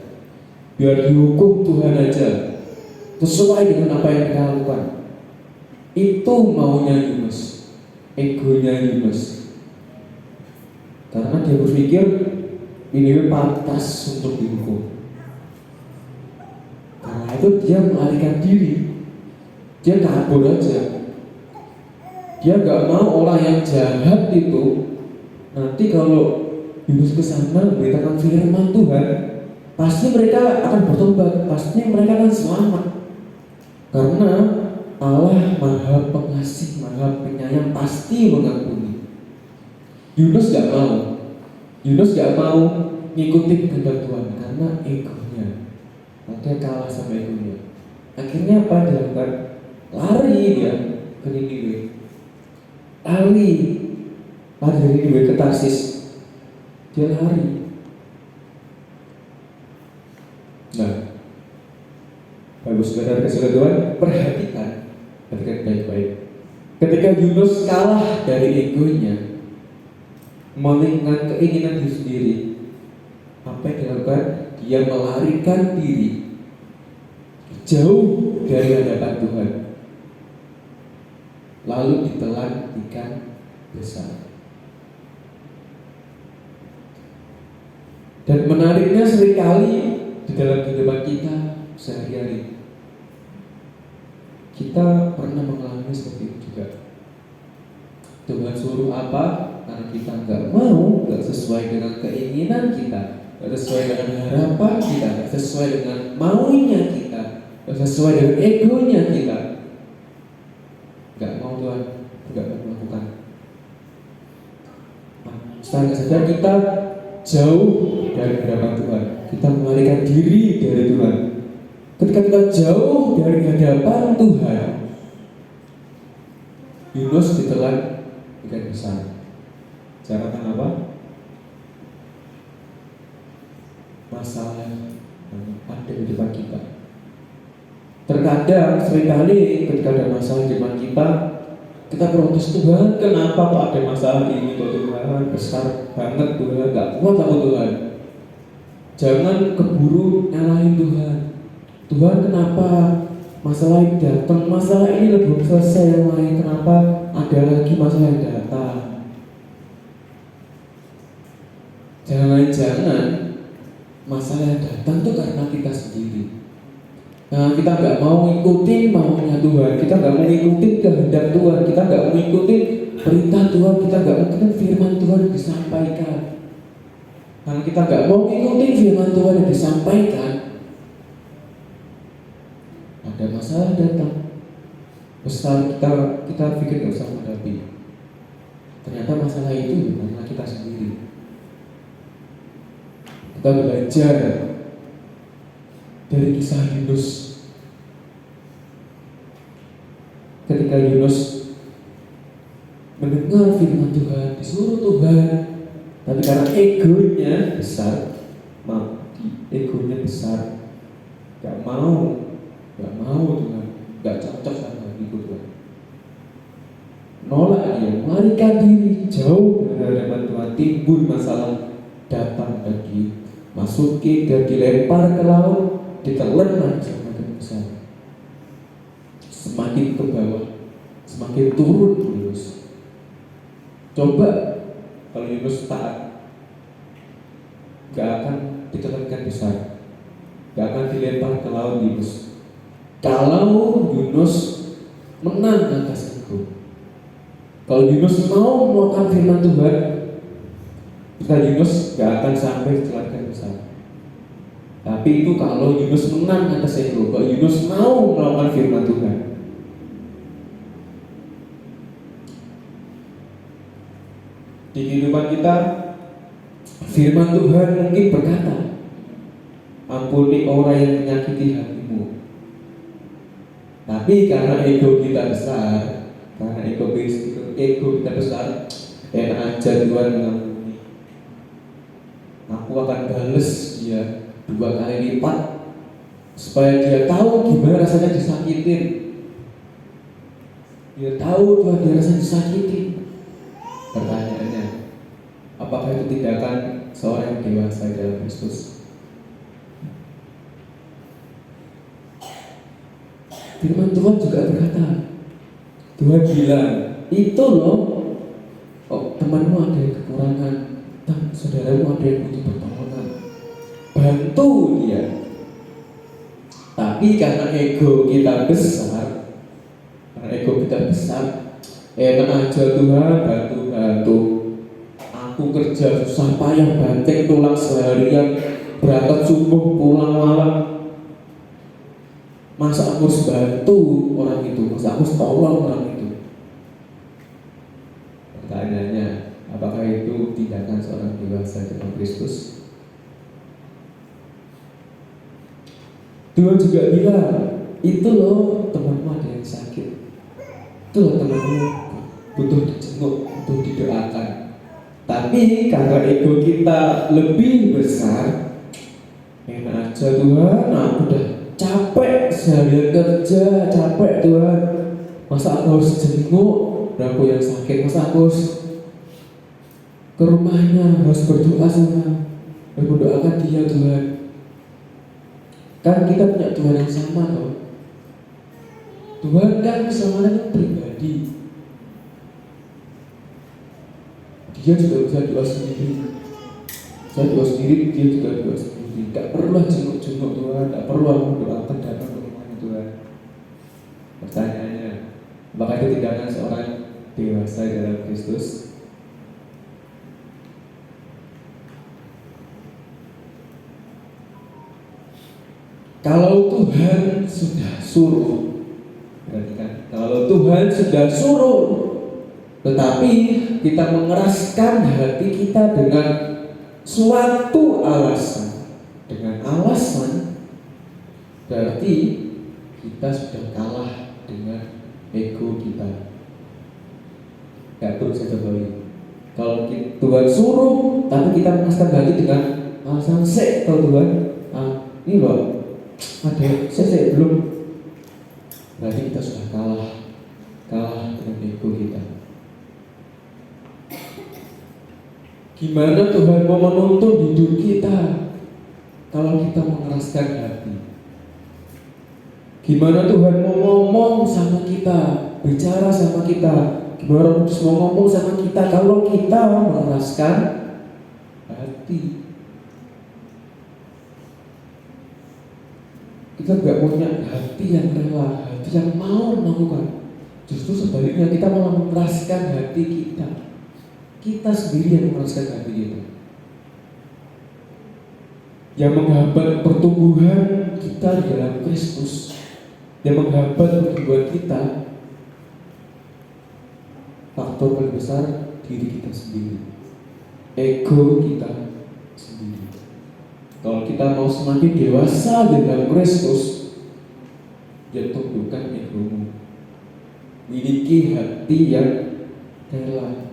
biar dihukum Tuhan aja, sesuai dengan apa yang kita lakukan. Itu maunya Yunus, egonya Yunus. Karena dia berpikir ini pantas untuk dihukum. Karena itu dia melarikan diri, dia kabur aja. Dia gak mau orang yang jahat itu nanti kalau Yunus kesana memberitakan firman Tuhan, pasti mereka akan bertobat, pasti mereka akan selamat. Karena Allah Maha Pengasih, Maha Penyayang, pasti mengampuni. Yunus gak mau. Yunus gak mau ngikutin kehendak Tuhan karena egonya. Dia kalah sama egonya. Akhirnya apa dia lakukan? Lari dia ke Niniwe. Lari dari Niniwe ke Tarsis. Dia lari. Nah, bagus saudara kasih Tuhan, perhatikan baik-baik. Ketika Yunus kalah dari egonya, dengan keinginan diri sendiri, apa yang dilakukan? Dia melarikan diri jauh dari hadapan Tuhan, lalu ditelan ikan besar. Dan menariknya seringkali di dalam kehidupan kita sehari-hari, kita pernah mengalami seperti itu juga. Tuhan suruh apa, karena kita nggak mau, nggak sesuai dengan keinginan kita, nggak sesuai dengan harapan kita, nggak sesuai dengan maunya kita, nggak sesuai dengan egonya kita, nggak mau Tuhan, nggak mau melakukan. Setelah sadar kita jauh dari hadapan Tuhan, kita melarikan diri dari Tuhan. Ketika kita jauh dari hadapan Tuhan, Yunus ditelan ikan besar. Jangan apa? Masalah yang ada di depan kita. Terkadang seringkali ketika ada masalah di depan kita protes, Tuhan, kenapa kok ada masalah ini kok Tuhan, besar banget Tuhan, gak kuat aku Tuhan. Jangan keburu nyalahin Tuhan. Tuhan, kenapa masalah ini datang? Masalah ini belum selesai yang lain, kenapa ada lagi masalah yang datang? Jangan-jangan masalah yang datang itu karena kita sendiri. Nah, kita nggak mau ngikutin maunya Tuhan, kita nggak mau ngikutin kehendak Tuhan, kita nggak mau ngikutin perintah Tuhan, kita nggak mau ngikutin firman Tuhan yang disampaikan. Karena kita nggak mau ngikutin firman Tuhan yang disampaikan, ada masalah datang besar, kita pikir nggak usah menghadapi. Ternyata masalah itu karena kita sendiri. Kita belajar dari kisah Yunus. Ketika Yunus mendengar firman Tuhan, disuruh Tuhan, tapi karena egonya besar, egonya besar, gak mau Tuhan, gak cocok sama ikut Tuhan. Nolak dia, melarikan diri jauh dari hadapan Tuhan, timbul masalah datang lagi, masuki dan dilempar ke laut, ditelan lagi semakin besar, semakin ke bawah, semakin turun Yunus. Coba kalau Yunus taat, gak akan ditelankan besar, gak akan dilempar ke laut Yunus. Kalau Yunus menang atas ego, kalau Yunus mau melakukan firman Tuhan, kita Yunus gak akan sampai ditelankan besar. Tapi itu kalau Yunus menang atas ego, kalau Yunus mau melakukan firman Tuhan. Di kehidupan kita, firman Tuhan mungkin berkata, ampuni orang yang menyakiti hatimu. Tapi karena ego kita besar, karena ego kita besar, enak aja Tuhan mengampuni. Aku akan bales dia 2 kali lipat, supaya dia tahu gimana rasanya disakitin. Dia tahu Tuhan dia rasanya disakitin. Pertanyaannya, apakah itu tindakan seorang yang dewasa dalam Kristus? Firman Tuhan juga berkata, Tuhan bilang, itu loh, temanmu ada yang kekurangan, saudaramu ada yang butuh pertolongan, bantu dia. Tapi karena ego kita besar, enak aja Tuhan, bantu. Aku kerja susah payah, banting tulang seharian, berangkat subuh pulang malam. Masa aku harus bantu orang itu? Masa aku harus tolong orang itu? Pertanyaannya, apakah itu tindakan seorang dewasa dalam Kristus? Tuhan juga bilang, itu loh temanmu ada yang sakit, itu loh temanmu butuh dijenguk, butuh didoakan. Tapi karena ego kita lebih besar, enak aja Tuhan, aku udah capek seharian kerja, capek Tuhan, masa aku harus jenguk aku yang sakit, masa aku harus ke rumahnya, harus berdoa sama, berdoakan dia Tuhan. Kan kita punya Tuhan yang sama loh. Tuhan kan kesamanya pribadi. Dia juga bisa doa sendiri. Saya doa sendiri, dia juga doa sendiri. Tidak perlu jenguk-jenguk Tuhan, tidak perlu aku doakan datang ke rumahnya Tuhan. Pertanyaannya, apakah itu tindakan seorang dewasa dalam Kristus? Kalau Tuhan sudah suruh, perhatikan, kalau Tuhan sudah suruh, tetapi kita mengeraskan hati kita dengan suatu alasan, berarti kita sudah kalah dengan ego kita. Gak perlu saya cobain. Kalau Tuhan suruh, tapi kita mengeraskan hati dengan alasan sek, kalau Tuhan, ini loh, ada sek belum, berarti kita sudah kalah dengan ego kita. Gimana Tuhan mau menuntun hidup kita kalau kita mengeraskan hati? Gimana Tuhan mau ngomong sama kita, bicara sama kita? Gimana Roh Kudus mau ngomong sama kita kalau kita mengeraskan hati? Kita nggak punya hati yang rela, hati yang mau melakukan. Justru sebaliknya kita malah mengeraskan hati kita. Kita sendiri yang mengeraskan hati kita, yang menghambat pertumbuhan kita di dalam Kristus, yang menghambat pertumbuhan kita. Faktor paling besar diri kita sendiri, ego kita sendiri. Kalau kita mau semakin dewasa di dalam Kristus, ya tundukkan egomu, miliki hati yang rela,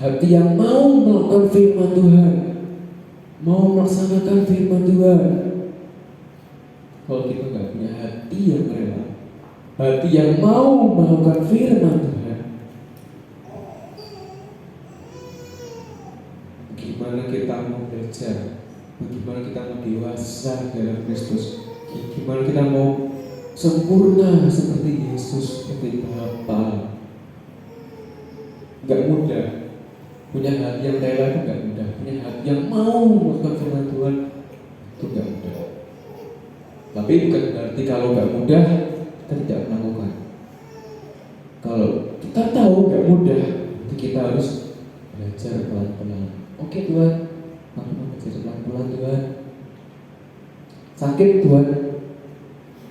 hati yang mau melakukan firman Tuhan, mau melaksanakan firman Tuhan. Kalau kita nggak punya hati yang rela, hati yang mau melakukan firman Tuhan, bagaimana kita mau belajar, bagaimana kita mau dewasa dalam Kristus, bagaimana kita mau sempurna seperti Yesus, seperti Bapa. Gak mudah. Punya hati yang rela itu gak mudah. Punya hati yang mau melakukan firman Tuhan itu gak mudah. Tapi bukan berarti kalau gak mudah kita tidak melakukan. Kalau kita tahu gak mudah, kita harus belajar pelan-pelan. Oke Tuhan, aku mau belajar pelan-pelan Tuhan. Sakit Tuhan,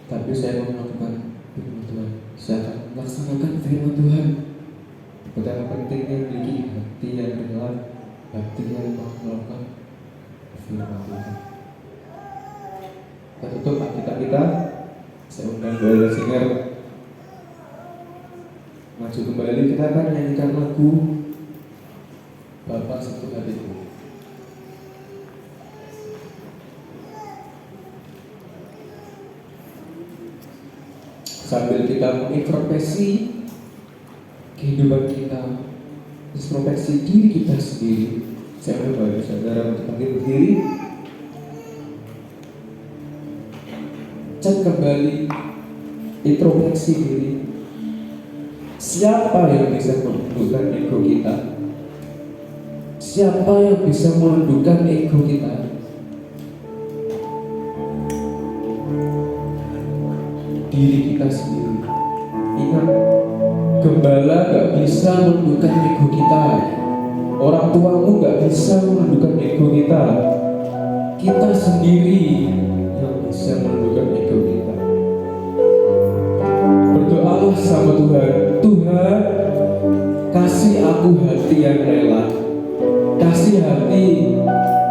tapi saya mau melakukan firman Tuhan. Saya akan melaksanakan firman Tuhan. Betapa pentingnya memiliki hati yang rela, hati yang mau melakukan firman Tuhan. Kita tutup Alkitab kita. Saya undang Brother Singer maju kembali. Kita akan menyanyikan lagu Bapa Satu Hatiku. Sambil kita mengintrospeksi kehidupan kita, introspeksi diri kita sendiri, saya mengajak saudara untuk berdiri, cek kembali, introspeksi diri. Siapa yang bisa menundukkan ego kita? Siapa yang bisa menundukkan ego kita? Diri kita sendiri. Ingat, gembala gak bisa menundukkan ego kita. Orang tuamu gak bisa menundukkan ego kita. Kita sendiri yang bisa menundukkan ego kita. Berdoalah sama Tuhan. Tuhan, kasih aku hati yang rela. Kasih hati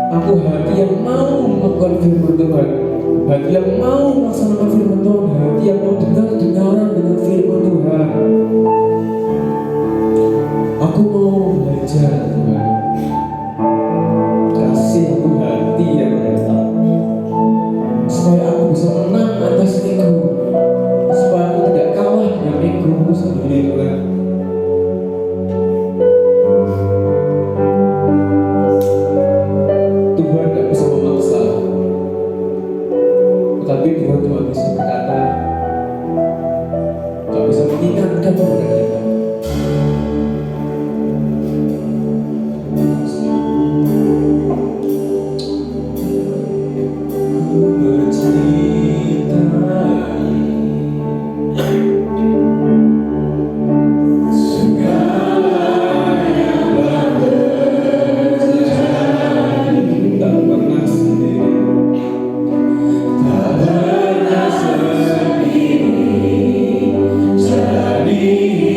aku hati yang mau melakukan firman Tuhan, hati yang mau melaksanakan firman Tuhan, hati yang mau dengar-dengaran dengan firman Tuhan. Aku mau belajar Tuhan. Kasih aku hati yang rela, supaya aku bisa menang atas ego, supaya aku tidak kalah dengan ego sendiri Tuhan. Tuhan gak bisa memaksa, tetapi Tuhan cuma bisa berkata, gak bisa mengingatkan kepada kita. Jadi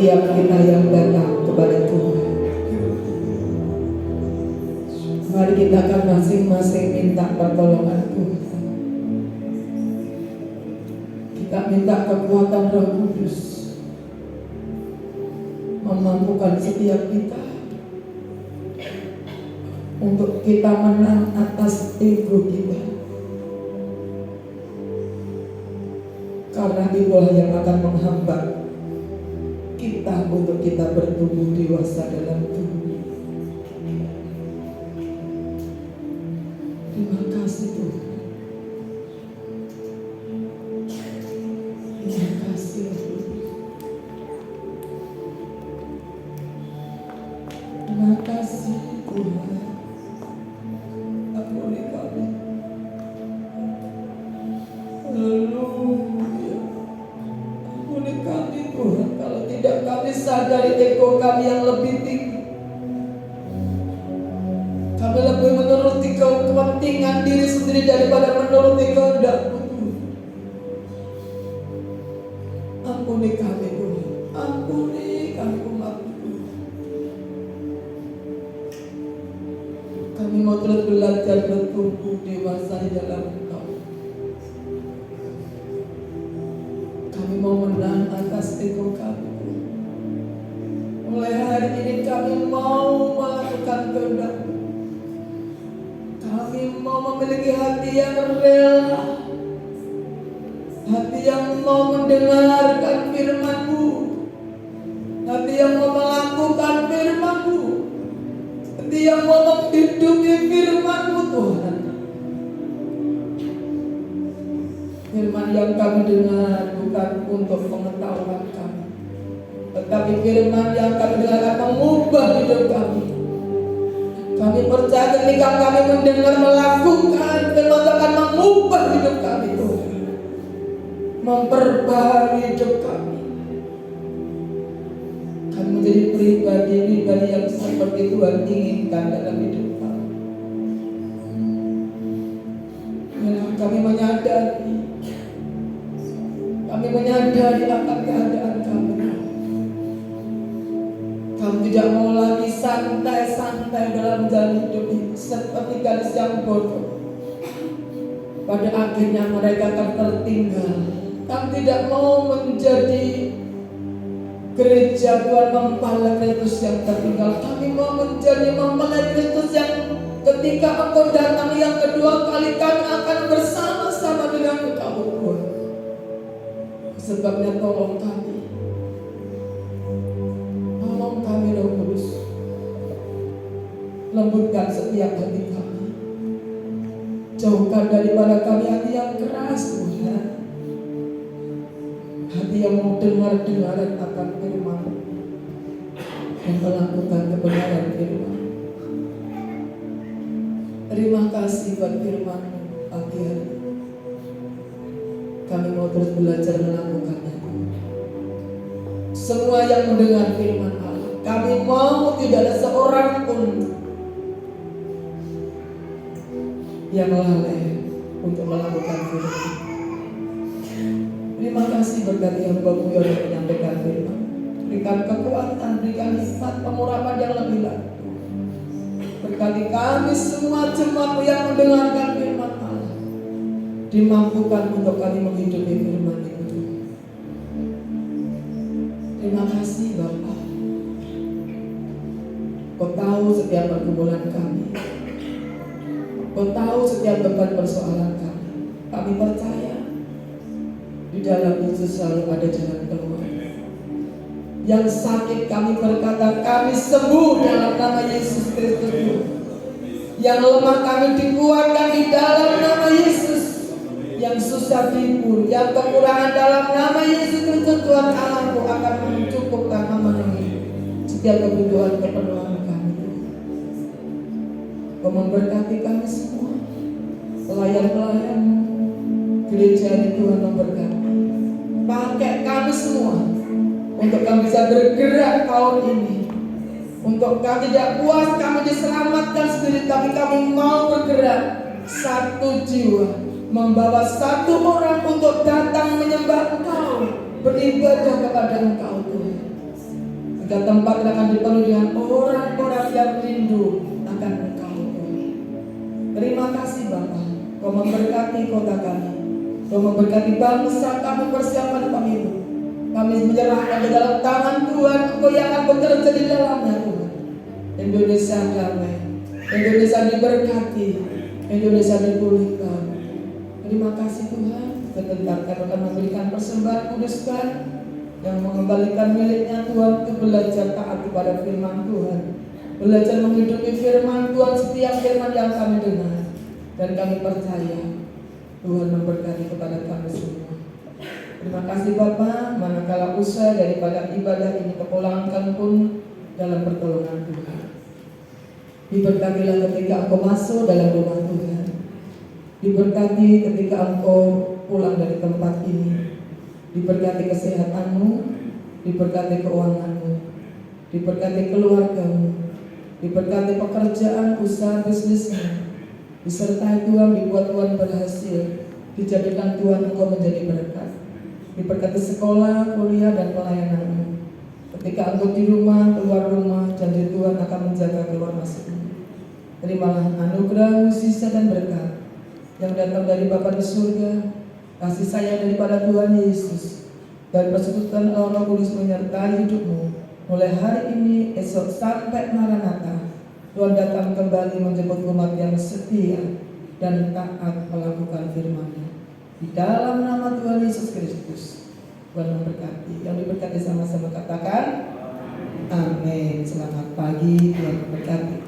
setiap kita yang datang kepada Tuhan. Mari kita akan masing-masing minta pertolongan Tuhan. Kita minta kekuatan Roh Kudus memampukan setiap kita untuk kita menang atas ego kita. Karena itulah yang akan menghambat kita untuk kita bertumbuh dewasa dalam Tuhan. Terima kasih Tuhan. Terima kasih Tuhan. Terima kasih Tuhan. Ampuni kami. Haleluya. Ampuni kami Tuhan, kalau tidak kami sadari ego kami yang lebih tinggi. Kami lebih menuruti kepentingan diri sendiri daripada menuruti kehendak-Mu Tuhan. Ampuni kami Tuhan. Ampuni kami umat-Mu. Kami mau terus belajar bertumbuh dewasa di dalam Engkau. Kami mau menang atas ego kami. Mulai hari ini kami mau melakukan kehendak-Mu. Kami mau memiliki hati yang rela, hati yang mau mendengarkan firman-Mu, hati yang mau melakukan firman-Mu, hati yang mau menghidupi firman-Mu Tuhan. Firman yang kami dengar bukan untuk pengetahuan kami, tetapi firman yang kami dengar akan mengubah hidup kami. Kami percaya ketika kami mendengar, melakukan, firman akan mengubah hidup kami Tuhan, memperbaharui hidup kami. Kami menjadi pribadi-pribadi yang seperti Tuhan inginkan dalam hidup kami. Kami menyadari akan keadaan kami. Kami tidak mau lagi santai-santai dalam jalan hidup ini seperti gadis yang bodoh. Pada akhirnya mereka akan tertinggal. Kami tidak mau menjadi gereja Tuhan mempelai Kristus yang tertinggal. Kami mau menjadi mempelai Kristus yang ketika Engkau datang yang kedua kali, kami akan bersama-sama dengan Engkau Tuhan. Sebabnya tolong kami Roh Kudus, lembutkan setiap hati kami. Jauhkan daripada kami hati yang keras Tuhan, hati yang mau dengar-dengaran akan firman dan melakukan kebenaran firman. Terima kasih buat firman-Mu pagi hari. Kami mau terus belajar melakukannya. Semua yang mendengar firman Allah, kami mau tidak ada seorang pun yang lalai untuk melakukan firman. Terima kasih berkati hamba-Mu yang menyampaikan firman. Berikan kekuatan, berikan hikmat, pengurapan yang lebih lanjut. Berkati kami semua jemaat-Mu yang mendengarkan firman Allah, dimampukan untuk kami menghidupi firman itu. Terima kasih Bapa. Kau tahu setiap pergumulan kami, Kau tahu setiap beban persoalan kami. Kami percaya di dalam Yesus selalu ada jalan keluar. Yang sakit kami berkata kami sembuh dalam nama Yesus Kristus. Yang lemah kami dikuatkan di dalam nama Yesus. Yang susah dihibur, yang kekurangan dalam nama Yesus Kristus Tuhan Allahku akan mencukupkan, memenuhi setiap kebutuhan keperluan kami. Kau memberkati kami semua, pelayan-pelayan gereja ini Tuhan memberkati. Pakai kami semua untuk kami bisa bergerak tahun ini. Untuk kami tidak puas kami diselamatkan sendiri, tapi kami mau bergerak satu jiwa, membawa satu orang untuk datang menyembah Engkau, beribadah kepada Engkau Tuhan. Jika tempat akan dipenuhi dengan orang-orang yang rindu akan Engkau. Terima kasih Bapa, Kau memberkati kota kami, Kau memberkati bangsa kami persiapan pemilu. Kami menyerahkan ke dalam tangan Tuhan, Engkau yang akan bekerja di dalamnya Tuhan. Indonesia damai, Indonesia diberkati, Indonesia dipulihkan. Terima kasih Tuhan. Sebentar kami akan memberikan persembahan kuduskan yang mengembalikan miliknya Tuhan untuk belajar taat kepada firman Tuhan, belajar menghidupi firman Tuhan, setiap firman yang kami dengar, dan kami percaya Tuhan memberkati kepada kami semua. Terima kasih Bapa, manakala usai daripada ibadah ini kepulangkan pun dalam pertolongan Tuhan. Diberkatilah ketika Engkau masuk dalam rumah Tuhan, diberkati ketika Engkau pulang dari tempat ini, diberkati kesehatanmu, diberkati keuanganmu, diberkati keluargamu, diberkati pekerjaan, usaha, bisnismu, disertai Tuhan, dibuat Tuhan berhasil, dijadikan Tuhan Engkau menjadi berkat, diberkati sekolah, kuliah, dan pelayananmu. Ketika Engkau di rumah, keluar rumah, janji Tuhan akan menjaga keluar masukmu. Terimalah anugerah, sisa dan berkat yang datang dari Bapa di surga, kasih sayang daripada Tuhan Yesus, dan persekutuan Roh Kudus menyertai hidupmu mulai hari ini, esok sampai Maranatha. Tuhan datang kembali menjemput umat yang setia dan taat melakukan firman-Nya. Di dalam nama Tuhan Yesus Kristus, Tuhan memberkati. Yang diberkati sama-sama katakan amin. Selamat pagi, Tuhan memberkati.